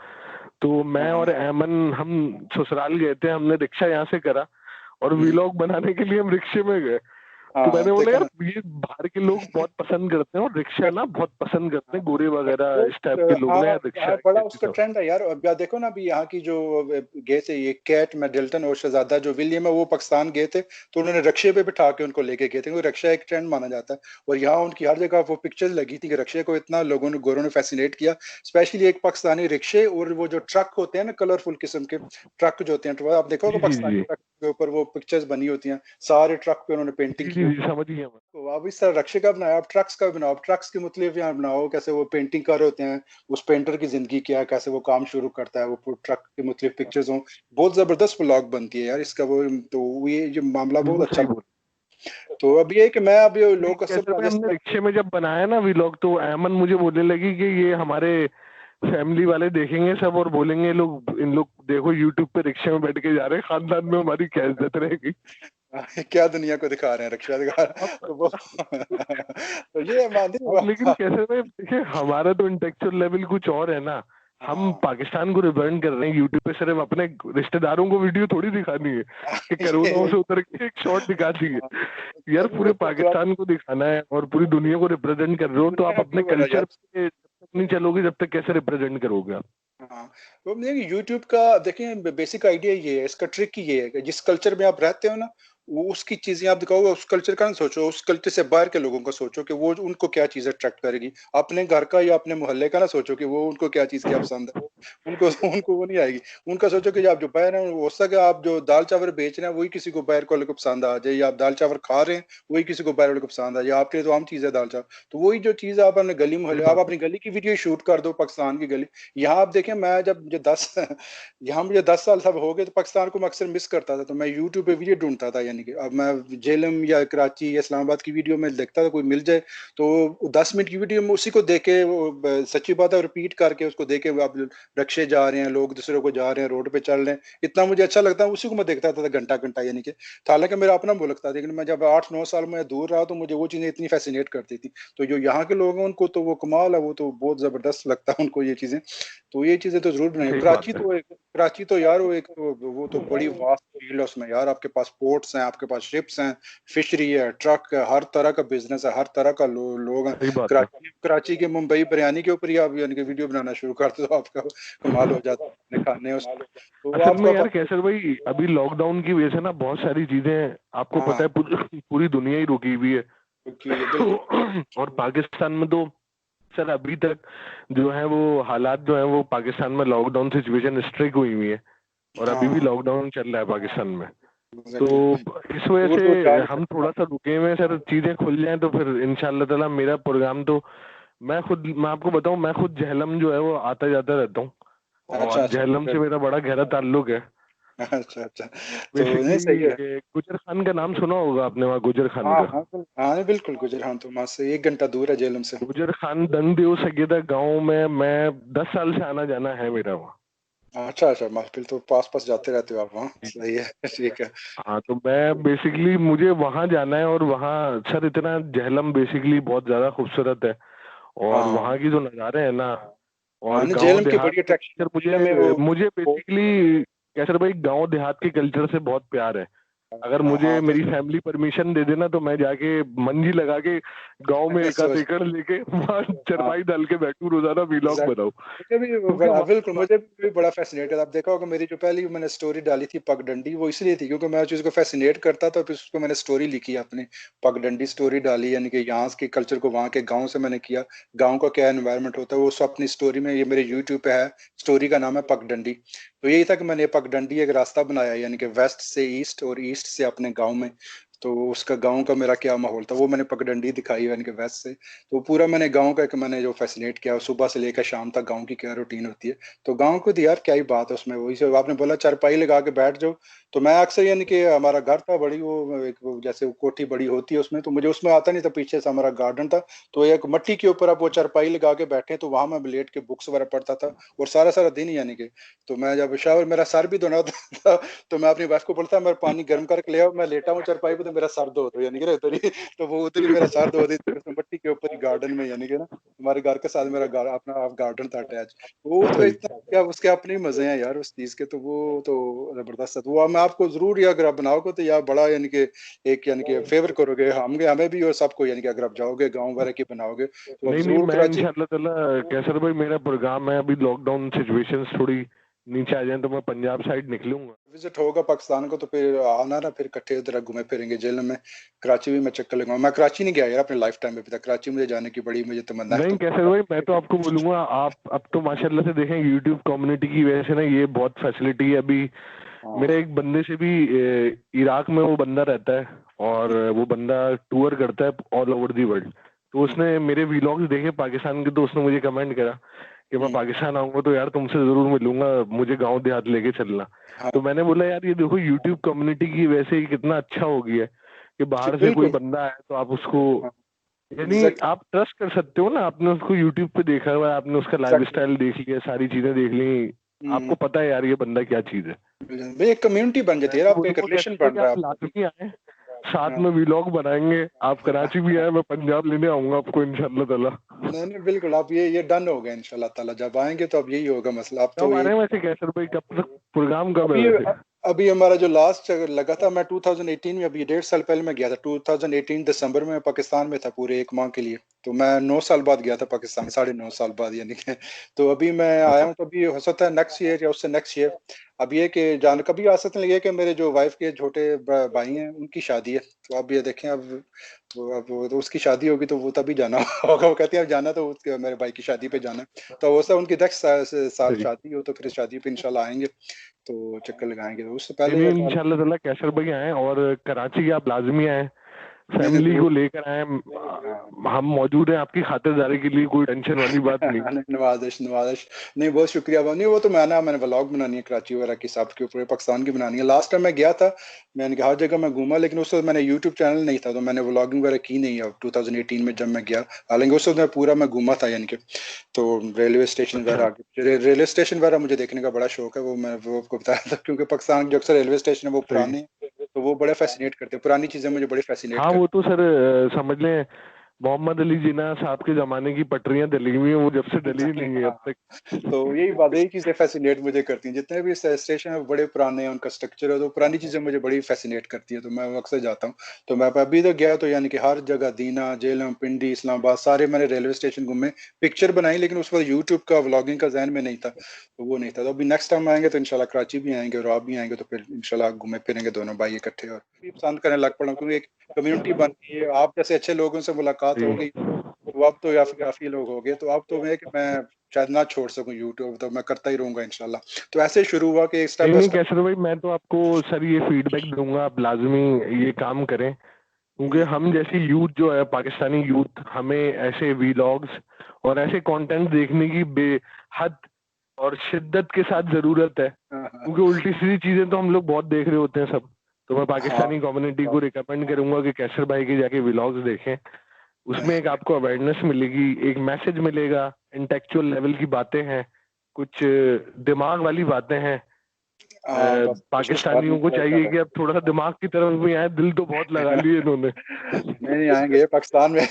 [SPEAKER 3] तो मैं
[SPEAKER 4] हाँ
[SPEAKER 3] और अमन हम ससुराल गए थे, हमने रिक्शा यहाँ से करा और
[SPEAKER 4] हम्म,
[SPEAKER 3] व्लॉग बनाने के लिए हम रिक्शे में गए। तो
[SPEAKER 4] हाँ
[SPEAKER 3] मैंने बोला
[SPEAKER 4] देखा
[SPEAKER 3] यार
[SPEAKER 4] ना।
[SPEAKER 3] ये बाहर के लोग बहुत पसंद करते हैं और रिक्शा ना बहुत पसंद करते
[SPEAKER 4] हाँ,
[SPEAKER 3] हैं, गोरे वगैरह
[SPEAKER 4] वो
[SPEAKER 3] इस टाइप के लोग
[SPEAKER 4] हाँ
[SPEAKER 3] ना, यार रिक्शा
[SPEAKER 4] हाँ, बड़ा
[SPEAKER 3] ऐसी
[SPEAKER 4] उसका
[SPEAKER 3] सब।
[SPEAKER 4] ट्रेंड है यार। अब यार देखो ना, अभी यहाँ की जो गए थे, ये कैट मिडल्टन और शहजादा जो विलियम है, वो पाकिस्तान गए थे, तो उन्होंने रक्शे पे बिठा के उनको लेके गए थे, क्योंकि रक्शा एक ट्रेंड माना जाता है। और यहाँ उनकी हर जगह वो पिक्चर्स लगी थी कि रक्शे को इतना लोगों ने, गोरों ने फैसिनेट किया। स्पेशली एक पाकिस्तानी रिक्शे, और वो जो ट्रक होते हैं ना, कलरफुल किस्म के ट्रक जो होते हैं, तो आप देखोगे
[SPEAKER 3] जी जी
[SPEAKER 4] पाकिस्तानी
[SPEAKER 3] जी
[SPEAKER 4] ट्रक के ऊपर वो पिक्चर्स बनी होती हैं, सारे ट्रक पे उन्होंने पेंटिंग
[SPEAKER 3] जी
[SPEAKER 4] की
[SPEAKER 3] जी
[SPEAKER 4] होती
[SPEAKER 3] जी,
[SPEAKER 4] है।
[SPEAKER 3] समझ गया मैं।
[SPEAKER 4] तो आप इस तरह रक्शे का बनाओ, आप ट्रक्स का बनाओ, आप ट्रक्स के मुतलिफ यहाँ बनाओ, कैसे वो पेंटिंग कर रहे होते हैं, उस पेंटर की जिंदगी क्या है, कैसे वो काम शुरू करता है, वो ट्रक के मुतलिफ पिक्चर्स हों। बहुत जबरदस्त ब्लॉग बनती है यार इसका वो। तो ये जो मामला बहुत
[SPEAKER 3] बिल्कुल
[SPEAKER 4] अच्छा।
[SPEAKER 3] सही बोल।
[SPEAKER 4] तो अब ये है कि मैं अभी
[SPEAKER 3] नहीं
[SPEAKER 4] लोग
[SPEAKER 3] कैसे
[SPEAKER 4] सब
[SPEAKER 3] भाई, हमने
[SPEAKER 4] जैसे,
[SPEAKER 3] रिक्शे में जब बनाया ना व्लॉग, तो अमन मुझे बोलने लगी कि ये हमारे फैमिली वाले देखेंगे सब और बोलेंगे लोग, इन लोग देखो यूट्यूब पे रिक्शे में बैठ के जा रहे हैं, खानदान में हमारी क्या इज्जत रहेगी।
[SPEAKER 4] क्या दुनिया को दिखा रहे हैं, रक्षा दिखा रहे हैं।
[SPEAKER 3] अब
[SPEAKER 4] तो वो तो ये मान
[SPEAKER 3] अब लेकिन कैसे में देखिए, हमारा तो इंटेलेक्चुअल लेवल कुछ और है ना, हम
[SPEAKER 4] हाँ
[SPEAKER 3] पाकिस्तान को रिप्रेजेंट कर रहे हैं यूट्यूब पे, सिर्फ अपने रिश्तेदारों को वीडियो थोड़ी दिखानी है कि करोड़ों
[SPEAKER 4] ये
[SPEAKER 3] से उतर के एक शॉट दिखा दी है।
[SPEAKER 4] हाँ,
[SPEAKER 3] यार
[SPEAKER 4] वो
[SPEAKER 3] पूरे
[SPEAKER 4] तो
[SPEAKER 3] पाकिस्तान को दिखाना है और पूरी दुनिया को रिप्रेजेंट कर रहे हो, तो आप अपने
[SPEAKER 4] वो वाला
[SPEAKER 3] कल्चर
[SPEAKER 4] यार।
[SPEAKER 3] पे नहीं चलोगे जब तक कैसे रिप्रेजेंट करोगे आप?
[SPEAKER 4] हाँ, तो देखिए यूट्यूब का देखिए बेसिक आइडिया ये है, इसका ट्रिक ही ये है कि जिस कल्चर में आप रहते हो ना, वो उसकी चीजें आप दिखाओगे, उस कल्चर का ना सोचो, उस कल्चर से बाहर के लोगों का सोचो कि वो उनको क्या चीज अट्रैक्ट करेगी। अपने घर का या अपने मोहल्ले का ना सोचो कि वो उनको क्या चीज क्या पसंद है, उनको उनको वो नहीं आएगी। उनका सोचो कि आप जो बाहर हैं, हो सके आप जो दाल चावल बेच रहे हैं वही किसी को बाहर वाले को पसंद आ जाए, या आप दाल चावल खा रहे हैं वही किसी को बाहर वाले को पसंद आ जाए, आपके लिए तो आम चीज है दाल चावल। तो वही जो चीज आप अपने गली
[SPEAKER 3] सही
[SPEAKER 4] मोहल्ले, आप
[SPEAKER 3] बात
[SPEAKER 4] अपनी गली की वीडियो शूट कर दो, पाकिस्तान की गली। यहाँ आप देखें, मैं जब मुझे 10 यहाँ मुझे 10 साल सब हो गए, तो पाकिस्तान को मैं अक्सर मिस करता था, तो मैं यूट्यूब पे वीडियो ढूंढता था, यानी कि अब मैं जेलम या कराची या इस्लामाबाद की वीडियो में देखता था कोई मिल जाए, तो 10 मिनट की वीडियो में उसी को देखे, सच्ची बात है, रिपीट करके उसको देखे, अब रक्शे जा रहे हैं, लोग दूसरे को जा रहे हैं, रोड पे चल रहे हैं, इतना मुझे अच्छा लगता है, उसी को मैं देखता था घंटा घंटा, यानी कि हालांकि मेरा अपना मुल्क था, लेकिन मैं जब 8-9 साल में दूर रहा तो मुझे वो चीजें इतनी फैसिनेट करती थी। तो जो यहाँ के लोग हैं उनको तो वो कमाल है, वो तो बहुत जबरदस्त लगता है उनको ये चीजें। तो ये चीजें तो जरूर बनाएंगे।
[SPEAKER 3] सही
[SPEAKER 4] कराची
[SPEAKER 3] बात है।
[SPEAKER 4] तो कराची तो यार वो एक तो वो तो बड़ी वास्ट फील्ड है उसमें यार, आपके पास पोर्ट्स हैं, आपके पास शिप्स हैं, फिशरी है, ट्रक है, हर तरह का बिजनेस है, हर तरह का लोग हैं।
[SPEAKER 3] सही बात है।
[SPEAKER 4] कराची कराची के मुंबई बिरयानी के ऊपर ही आप यानी कि वीडियो बनाना शुरू कर दो, तो आपका कमाल हो जाता है अपने खाने उसमें, तो
[SPEAKER 3] असल में
[SPEAKER 4] आपका
[SPEAKER 3] यार कैसर भाई, अभी लॉकडाउन की वजह से ना बहुत सारी चीजें आपको पता
[SPEAKER 4] हाँ
[SPEAKER 3] है पूरी दुनिया ही रुकी हुई है।
[SPEAKER 4] रुकी हुई है बिल्कुल।
[SPEAKER 3] और पाकिस्तान में तो सर अभी तक जो है वो हालात जो है वो पाकिस्तान में लॉकडाउन सिचुएशन स्ट्रिक्ट हुई हुई है, और अभी भी
[SPEAKER 4] हाँ
[SPEAKER 3] लॉकडाउन चल रहा है पाकिस्तान में। तो
[SPEAKER 4] एग्जैक्टली।
[SPEAKER 3] इस वजह
[SPEAKER 4] वो तो जा
[SPEAKER 3] से
[SPEAKER 4] नहीं
[SPEAKER 3] हम
[SPEAKER 4] सकता।
[SPEAKER 3] थोड़ा सा रुके हुए हैं सर, चीजें खुल जाएं तो फिर इंशाल्लाह ताला मेरा प्रोग्राम तो मैं आपको बताऊं, मैं खुद जहलम जो है वो आता जाता रहता हूँ,
[SPEAKER 4] अच्छा
[SPEAKER 3] और
[SPEAKER 4] अच्छा
[SPEAKER 3] जहलम से
[SPEAKER 4] फिर
[SPEAKER 3] मेरा बड़ा गहरा ताल्लुक है।
[SPEAKER 4] अच्छा अच्छा, तो नहीं
[SPEAKER 3] बेसिकली
[SPEAKER 4] सही है।
[SPEAKER 3] गुजर खान का नाम सुना होगा आपने, वहाँ गुजर खान
[SPEAKER 4] हाँ
[SPEAKER 3] का।
[SPEAKER 4] हाँ हाँ बिल्कुल, गुजरात तो वहां से 1 घंटा दूर है जेलम से।
[SPEAKER 3] गुजर खान दंगदेव सगेदा गांव में मैं 10 साल से आना जाना है मेरा वहाँ।
[SPEAKER 4] अच्छा अच्छा, फिर तो पास पास जाते रहते हो आप वहाँ, सही है ठीक है।
[SPEAKER 3] हाँ तो मैं बेसिकली मुझे वहां जाना है, और वहाँ सर इतना जहलम बेसिकली बहुत ज्यादा खूबसूरत है, और
[SPEAKER 4] हाँ
[SPEAKER 3] वहाँ की जो नज़ारे हैं ना,
[SPEAKER 4] हाँ
[SPEAKER 3] और
[SPEAKER 4] नहीं,
[SPEAKER 3] गांव
[SPEAKER 4] जेलम की
[SPEAKER 3] देहात
[SPEAKER 4] बड़ी
[SPEAKER 3] का
[SPEAKER 4] अट्रैक्शन
[SPEAKER 3] कल्चर,
[SPEAKER 4] है जेलम में
[SPEAKER 3] मुझे मुझे
[SPEAKER 4] वो
[SPEAKER 3] बेसिकली कैसर भाई गांव देहात के कल्चर से बहुत प्यार है। अगर
[SPEAKER 4] हाँ
[SPEAKER 3] मुझे
[SPEAKER 4] हाँ तो
[SPEAKER 3] मेरी फैमिली परमिशन दे देना तो मैं जाके मंजी लगा के गांव में एक आध
[SPEAKER 4] सोच
[SPEAKER 3] एकड़ लेके वहाँ
[SPEAKER 4] हाँ
[SPEAKER 3] चरपाई डाल के बैठूं, रोजाना वीलॉग
[SPEAKER 4] एग्जैक्ट,
[SPEAKER 3] बनाऊं,
[SPEAKER 4] मुझे भी वो
[SPEAKER 3] क्योंकि
[SPEAKER 4] बड़ा
[SPEAKER 3] वहाँ
[SPEAKER 4] बिल्कुल, मुझे भी बड़ा फैसिनेटेड। आप देखा होगा मेरी जो पहली मैंने स्टोरी डाली थी पगडंडी, वो इसलिए थी क्योंकि मैं उस चीज को फैसिनेट करता था, फिर उसको मैंने स्टोरी लिखी अपनी, पगडंडी स्टोरी डाली, यानी कि यहाँ के कल्चर को वहाँ के गाँव से मैंने किया, गाँव का क्या एनवायरनमेंट होता है वो सब अपनी स्टोरी में, ये मेरे यूट्यूब पे है, स्टोरी का नाम है पगडंडी। तो यही था कि मैंने पगडंडी एक रास्ता बनाया, यानी कि वेस्ट से ईस्ट और ईस्ट से अपने गाँव में, तो उसका गांव का मेरा क्या माहौल था वो मैंने पगडंडी दिखाई, यानी कि वेस्ट से। तो पूरा मैंने गांव का एक मैंने जो फैसिनेट किया, सुबह से लेकर शाम तक गांव की क्या रूटीन होती है। तो गांव को तो यार क्या ही बात है उसमें, वही से आपने बोला चारपाई लगा के बैठ जाओ, तो मैं अक्सर यानी कि हमारा घर था बड़ी वो एक वो जैसे वो कोठी बड़ी होती है उसमें, तो मुझे उसमें आता नहीं था, पीछे से हमारा गार्डन था, तो एक मट्टी के ऊपर आप वो चारपाई लगा के बैठे, तो वहां मैं लेट के बुक्स वगैरह पढ़ता था, और सारा सारा दिन यानी कि, तो मैं जब शावर मेरा सर भी धोना होता था, तो मैं अपनी वाइफ को बोलता मैं पानी गर्म करके ले आओ, मैं लेटा हूँ चारपाई पे, तो मेरा सर धो दो, यानी कि उधर ही, तो वो उधर ही मेरा सर धो देती थी मट्टी के ऊपर ही गार्डन में, यानी कि ना हमारे घर के साथ मेरा अपना आप गार्डन था अटैच। वो तो
[SPEAKER 3] सही।
[SPEAKER 4] इतना क्या उसके अपने ही मजे हैं यार उस चीज के, तो वो तो जबरदस्त है। तो वो मैं आपको जरूर, या अगर आप बनाओगे तो यार बड़ा यानी कि एक यानी कि फेवर करोगे, हम हमें भी और सबको, यानी कि अगर आप जाओगे गाँव वगैरह की बनाओगे तो आप
[SPEAKER 3] नहीं नहीं,
[SPEAKER 4] जरूर
[SPEAKER 3] मैं
[SPEAKER 4] कराची
[SPEAKER 3] इंशाल्लाह ताला कैसर भाई, मेरा प्रोग्राम है अभी लॉकडाउन सिचुएशंस थोड़ी नीचे आ जाए तो मैं पंजाब साइड निकलूंगा।
[SPEAKER 4] विजिट होगा पाकिस्तान को, तो फिर आना ना, फिर इकट्ठे उधर घूमे फिरेंगे जेल में। कराची भी मैं चक्कर लगाऊंगा, मैं कराची नहीं गया यार अपने लाइफ टाइम में अभी तक, कराची मुझे जाने की बड़ी मुझे तमन्ना है,
[SPEAKER 3] नहीं
[SPEAKER 4] तो
[SPEAKER 3] कैसर भाई, मैं तो आपको बोलूंगा, आप अब तो माशाल्लाह से देखें यूट्यूब कम्युनिटी की वजह से ना ये बहुत फैसिलिटी है अभी।
[SPEAKER 4] हाँ
[SPEAKER 3] मेरे एक बंदे से भी इराक में वो बंदा रहता है, और वो बंदा टूर करता है ऑल ओवर दी वर्ल्ड। तो उसने मेरे वीलॉग्स देखे पाकिस्तान के, तो उसने मुझे कमेंट करा कि मैं
[SPEAKER 4] हम्म,
[SPEAKER 3] पाकिस्तान आऊंगा तो यार तुमसे जरूर मिलूंगा, मुझे गांव देहात लेके चलना।
[SPEAKER 4] हाँ
[SPEAKER 3] तो मैंने बोला यार ये देखो यूट्यूब कम्युनिटी की वजह से ही कितना अच्छा हो गया है कि बाहर से कोई
[SPEAKER 4] बिल्कुल
[SPEAKER 3] बंदा आए तो आप उसको,
[SPEAKER 4] हाँ
[SPEAKER 3] यानी
[SPEAKER 4] एग्जैक्ट
[SPEAKER 3] आप ट्रस्ट कर सकते हो ना, आपने उसको यूट्यूब पे देखा हुआ है, आपने उसका
[SPEAKER 4] एग्जैक्टली।
[SPEAKER 3] लाइफस्टाइल देख लिया, सारी चीजें देख ली, आपको पता है यार ये बंदा क्या चीज है।
[SPEAKER 4] भाई एक कम्युनिटी बन जाती
[SPEAKER 3] मैं
[SPEAKER 4] है यार,
[SPEAKER 3] तो
[SPEAKER 4] आपका एक
[SPEAKER 3] बोलूंगा
[SPEAKER 4] रिलेशन
[SPEAKER 3] कैसे भाई
[SPEAKER 4] बन
[SPEAKER 3] कि
[SPEAKER 4] रहा है
[SPEAKER 3] आप
[SPEAKER 4] आपका।
[SPEAKER 3] लाजमी आए, साथ
[SPEAKER 4] हाँ
[SPEAKER 3] में व्लॉग बनाएंगे, आप कराची भी आए, मैं पंजाब लेने आऊंगा आपको इंशाल्लाह ताला।
[SPEAKER 4] नहीं नहीं बिल्कुल, आप ये डन हो गया इंशाल्लाह ताला, जब आएंगे तो अब यही होगा मसला, अब
[SPEAKER 3] कब
[SPEAKER 4] तो
[SPEAKER 3] आ
[SPEAKER 4] ये
[SPEAKER 3] रहे हैं वैसे कैसर भाई, कब तक प्रोग्राम कब है
[SPEAKER 4] अभी
[SPEAKER 3] वैसे?
[SPEAKER 4] अभी हमारा जो लास्ट लगा था, मैं 2018 में, अभी 1.5 साल पहले मैं गया था, 2018 दिसंबर में मैं पाकिस्तान में था पूरे 1 माह के लिए। तो मैं 9 साल बाद गया था पाकिस्तान, 9.5 साल बाद यानी कि। तो अभी मैं आया हूँ, तो अभी हो सकता है नेक्स्ट ईयर या उससे नेक्स्ट ईयर। अब ये कि जान कभी आ सकते हैं, ये कि मेरे जो वाइफ के छोटे भाई हैं उनकी शादी है, तो अब ये देखें अब। तो उसकी शादी होगी तो वो तभी जाना होगा। वो कहते हैं अब जाना तो मेरे भाई की शादी पे जाना है। तो हो सकता है उनकी नेक्स्ट साल
[SPEAKER 3] सही।
[SPEAKER 4] शादी हो, तो फिर शादी पे इंशाल्लाह आएंगे, तो चक्कर लगाएंगे। तो उससे
[SPEAKER 3] नहीं
[SPEAKER 4] पहले
[SPEAKER 3] नहीं,
[SPEAKER 4] या साल।
[SPEAKER 3] इंशाल्लाह ताला कैसर भाई आए और कराची आप लाजमी आए,
[SPEAKER 4] नहीं नहीं
[SPEAKER 3] फैमिली को
[SPEAKER 4] जरूर।
[SPEAKER 3] लेकर आए।
[SPEAKER 4] हाँ।
[SPEAKER 3] हम मौजूद हैं आपकी खातिरदारी के लिए, कोई टेंशन वाली बात नहीं।
[SPEAKER 4] नहीं, नवाजिश नवाजिश। नहीं, बहुत शुक्रिया। नहीं, वो तो मैंने व्लॉग बनानी है कराची वगैरह की, सब के ऊपर पाकिस्तान की बनानी है। लास्ट टाइम मैं गया था, मैंने कहा हर जगह मैं घूमा, लेकिन उस वक्त मैंने यूट्यूब चैनल नहीं था, तो मैंने व्लॉगिंग वगैरह की नहीं है 2018 में जब मैं गया। हालांकि उस वक्त मैं घूमा था यानी कि। तो रेलवे स्टेशन
[SPEAKER 3] अच्छा।
[SPEAKER 4] वगैरह रेलवे स्टेशन वगैरह मुझे देखने का बड़ा शौक है, वो आपको बताया था, क्योंकि पाकिस्तान के जो अक्सर रेलवे स्टेशन है वो
[SPEAKER 3] सही।
[SPEAKER 4] पुराने हैं, तो वो बड़े फैसिनेट करते हैं, पुरानी चीजें मुझे बड़ी फैसिनेट
[SPEAKER 3] हाँ वो
[SPEAKER 4] करती
[SPEAKER 3] तो सर समझ लें, मोहम्मद अली जिन्ना साहब के जमाने की पटरियां डली हुई हैं, वो जब से डली ही
[SPEAKER 4] हैं।
[SPEAKER 3] नहीं है अब
[SPEAKER 4] हाँ,
[SPEAKER 3] तक।
[SPEAKER 4] तो यही चीजें फैसिनेट मुझे करती हैं, जितने भी स्टेशन है बड़े पुराने हैं, उनका स्ट्रक्चर है, तो पुरानी चीजें मुझे बड़ी फैसिनेट करती है, तो मैं अक्सर जाता हूँ। तो मैं अभी तो गया, तो यानी कि हर जगह दीना, जेलम, पिंडी, इस्लामाबाद, सारे मैंने रेलवे स्टेशन घूमे, पिक्चर बनाई, लेकिन उस वक्त यूट्यूब का व्लॉगिंग का जहन में नहीं था, तो वो नहीं था। तो अभी नेक्स्ट टाइम आएंगे तो इंशाल्लाह कराची भी आएंगे और आप भी आएंगे, तो फिर इंशाल्लाह घूमे फिरेंगे दोनों भाई इकट्ठे, और भी पसंद करने लग पड़ा, क्योंकि एक कम्युनिटी बन गई है, आप जैसे अच्छे लोगों से मुलाकात हो
[SPEAKER 3] जी।
[SPEAKER 4] गई, तो अब तो काफी लोग हो गए, तो अब तो मैं शायद ना छोड़ सकूं यूट्यूब, तो मैं करता ही रहूंगा इंशाल्लाह। तो ऐसे ही शुरू हुआ कि स्टेप
[SPEAKER 3] नहीं
[SPEAKER 4] बाय
[SPEAKER 3] नहीं
[SPEAKER 4] स्टेप।
[SPEAKER 3] कैसर भाई, मैं तो आपको सर ये फीडबैक दूंगा, आप लाजमी ये काम करें, क्योंकि हम जैसी यूथ जो है, पाकिस्तानी यूथ, हमें ऐसे वीलॉग्स और ऐसे कंटेंट देखने की बेहद और शिद्दत के साथ जरूरत है,
[SPEAKER 4] हाँ
[SPEAKER 3] क्योंकि उल्टी सीधी चीजें तो हम लोग बहुत देख रहे होते हैं सब। तो मैं
[SPEAKER 4] हाँ
[SPEAKER 3] पाकिस्तानी कम्युनिटी को रिकमेंड करूंगा कि कैसर भाई के जाके व्लॉग्स देखें, उसमें एक
[SPEAKER 4] हाँ।
[SPEAKER 3] आपको अवेयरनेस मिलेगी, एक मैसेज मिलेगा, इंटेलेक्चुअल लेवल की बातें हैं, कुछ दिमाग वाली बातें हैं।
[SPEAKER 4] बस कोशिश कर रहे
[SPEAKER 3] पाकिस्तानियों
[SPEAKER 4] हैं,
[SPEAKER 3] को
[SPEAKER 4] ट्राई कर
[SPEAKER 3] चाहिए
[SPEAKER 4] रहे
[SPEAKER 3] कि अब थोड़ा सा दिमाग की तरफ भी आए, दिल तो बहुत लगा
[SPEAKER 4] हैं।
[SPEAKER 3] लिए इन्होंने।
[SPEAKER 4] नहीं नहीं, आएंगे पाकिस्तान में।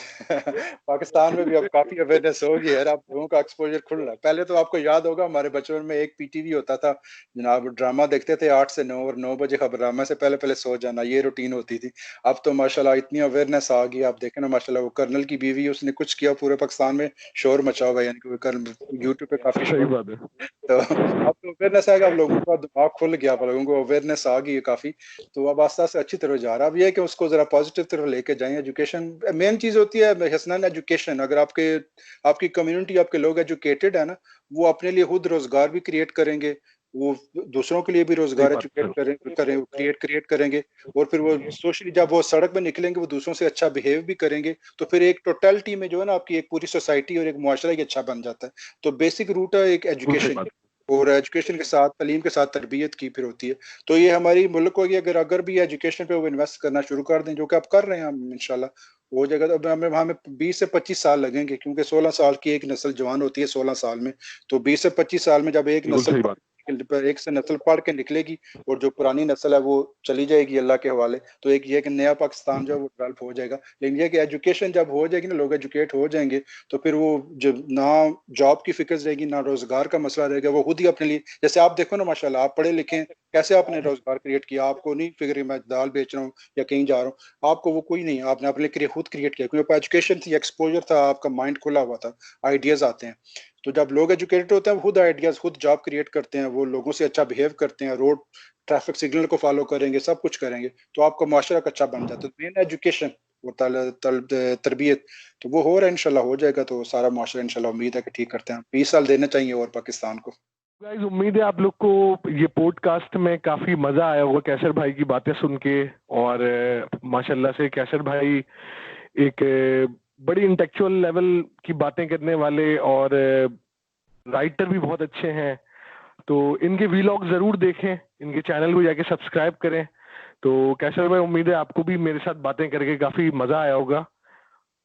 [SPEAKER 4] पाकिस्तान में भी अब काफी अवेयरनेस होगी यार, आप लोगों का एक्सपोजर खुल रहा है। पहले तो आपको याद होगा हमारे बचपन में एक पीटीवी होता था जनाब, ड्रामा देखते थे 8 से 9, और 9 बजे खबरनामा से पहले पहले सो जाना, ये रूटीन होती थी। अब तो माशाल्लाह इतनी अवेयरनेस आ गई, आप देखें ना माशाल्लाह, वो कर्नल की बीवी, उसने कुछ किया पूरे पाकिस्तान में शोर मचा होगा, यानी कि वो यूट्यूब पे काफी
[SPEAKER 3] सही
[SPEAKER 4] शोर।
[SPEAKER 3] बात है।
[SPEAKER 4] तो अब तो अवेयरनेस आएगा, अब लोगों का दिमाग खुल गया, अब लोगों को अवेयरनेस आ गई है काफी। तो अब आस्ता आस्ता अच्छी तरह जा रहा है। अब ये है कि उसको जरा पॉजिटिव तरफ लेके जाएं। एजुकेशन मेन चीज होती है हसनैन, एजुकेशन। अगर आपकी कम्युनिटी, आपके लोग एजुकेटेड है ना, वो अपने लिए खुद रोजगार भी क्रिएट करेंगे, वो दूसरों के लिए भी
[SPEAKER 3] सही
[SPEAKER 4] रोजगार
[SPEAKER 3] बात
[SPEAKER 4] एजुकेट
[SPEAKER 3] है
[SPEAKER 4] करें करें क्रिएट करेंगे। और फिर वो सोशली जब वो सड़क पे निकलेंगे, वो दूसरों से अच्छा बिहेव भी करेंगे, तो फिर एक टोटलिटी में जो है ना, आपकी एक पूरी सोसाइटी और एक मुआशरा ही अच्छा बन जाता है। तो बेसिक रूट है एक
[SPEAKER 3] बिल्कुल सही
[SPEAKER 4] एजुकेशन,
[SPEAKER 3] बात।
[SPEAKER 4] और एजुकेशन के साथ, तालीम के साथ तरबियत की फिर होती है। तो ये हमारी मुल्क को, ये अगर भी एजुकेशन पे वो इन्वेस्ट करना शुरू कर दें, जो कि आप कर रहे हैं, हम इंशाल्लाह हो जाएगा। तो अब हमें 20 से 25 साल लगेंगे, क्योंकि 16 साल की एक नस्ल जवान होती है 16 साल में। तो 20 से 25 साल में जब
[SPEAKER 3] बिल्कुल सही बात।
[SPEAKER 4] एक से नस्ल पढ़ के निकलेगी, और जो पुरानी नस्ल है वो चली जाएगी अल्लाह के हवाले, तो एक ये कि नया पाकिस्तान जो है वो डेवलप हो जाएगा। लेकिन ये कि एजुकेशन जब हो जाएगी ना, लोग एजुकेट हो जाएंगे, तो फिर वो जब ना जॉब की फिक्र रहेगी, ना रोजगार का मसला रहेगा, वो खुद ही अपने लिए, जैसे आप देखो ना माशाल्लाह, आप पढ़े लिखे हैं, कैसे आपने रोजगार क्रिएट किया, आपको नहीं फिक्र मैं दाल बेच रहा हूँ या कहीं जा रहा हूँ, आपको वो कोई नहीं, आपने अपने लिए खुद क्रिएट किया, क्योंकि एजुकेशन थी, एक्सपोजर था, आपका माइंड खुला हुआ था, आइडियाज आते हैं। तो जब लोग एजुकेटेड होते हैं, वो खुद आइडियाज, खुद जॉब क्रिएट करते हैं, वो लोगों से अच्छा बिहेव करते हैं, रोड ट्रैफिक सिग्नल को फॉलो करेंगे, सब कुछ करेंगे, तो आपका माशरा अच्छा बन जाता है। मेन एजुकेशन और तरबियत, तो वो हो रहा है, इंशाल्लाह हो जाएगा, तो सारा माशरा इंशाल्लाह उम्मीद है कि ठीक करते हैं। 20 साल देना चाहिए और पाकिस्तान को।
[SPEAKER 3] गाइस, उम्मीद है आप लोग को ये पॉडकास्ट में काफी मजा आया होगा कैसर भाई की बातें सुन के। और माशाल्लाह से कैसर भाई एक बड़ी इंटेलेक्चुअल लेवल की बातें करने वाले और राइटर भी बहुत अच्छे हैं। तो इनके वीलॉग जरूर देखें, इनके चैनल को जाके सब्सक्राइब करें। तो कैसर भाई, उम्मीद है आपको भी मेरे साथ बातें करके काफी मजा आया होगा,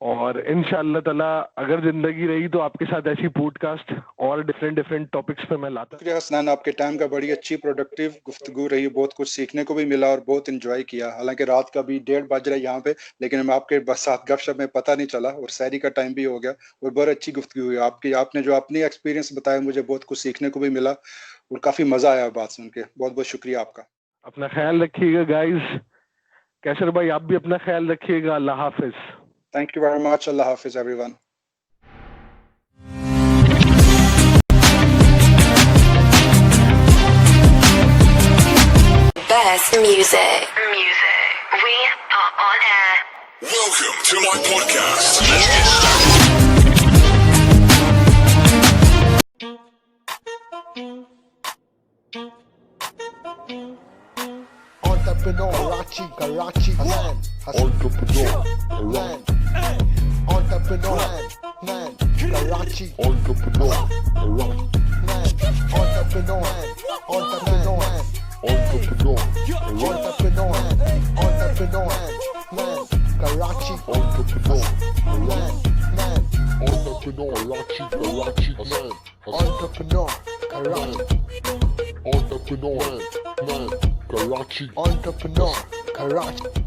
[SPEAKER 3] और इंशाअल्लाह ताला अगर जिंदगी रही तो आपके साथ ऐसी पॉडकास्ट और डिफरेंट डिफरेंट टॉपिक्स पे मैं लाता।
[SPEAKER 4] शुक्रिया हसनैन, आपके टाइम का बड़ी अच्छी प्रोडक्टिव गुफ्तगू रही, बहुत कुछ सीखने को भी मिला और बहुत इंजॉय किया। हालांकि रात का भी 1:30 बज रहा है यहाँ पे, लेकिन हम आपके बस साथ गपशप में पता नहीं चला, और सैरी का टाइम भी हो गया, और बहुत अच्छी गुफ्तगू हुई आपकी। आपने जो अपनी एक्सपीरियंस बताया, मुझे बहुत कुछ सीखने को भी मिला, और काफी मजा आया बात सुन के। बहुत बहुत शुक्रिया आपका।
[SPEAKER 3] अपना ख्याल रखिएगा गाइस। कैसर भाई आप भी अपना ख्याल रखिएगा। अल्लाह हाफिज।
[SPEAKER 4] Thank you very much. Allah Hafiz, everyone.
[SPEAKER 1] Best music. Music. We are on air.
[SPEAKER 2] Welcome to my podcast. Let's get started.
[SPEAKER 5] Entrepreneur, Karachi, man. Entrepreneur, man. Entrepreneur, man. Karachi, entrepreneur, man. Entrepreneur, man. Entrepreneur, man. Entrepreneur, man. Karachi, entrepreneur, man. Entrepreneur, Karachi, man. Entrepreneur, Karachi. Entrepreneur, man. Karachi, entrepreneur, Karachi.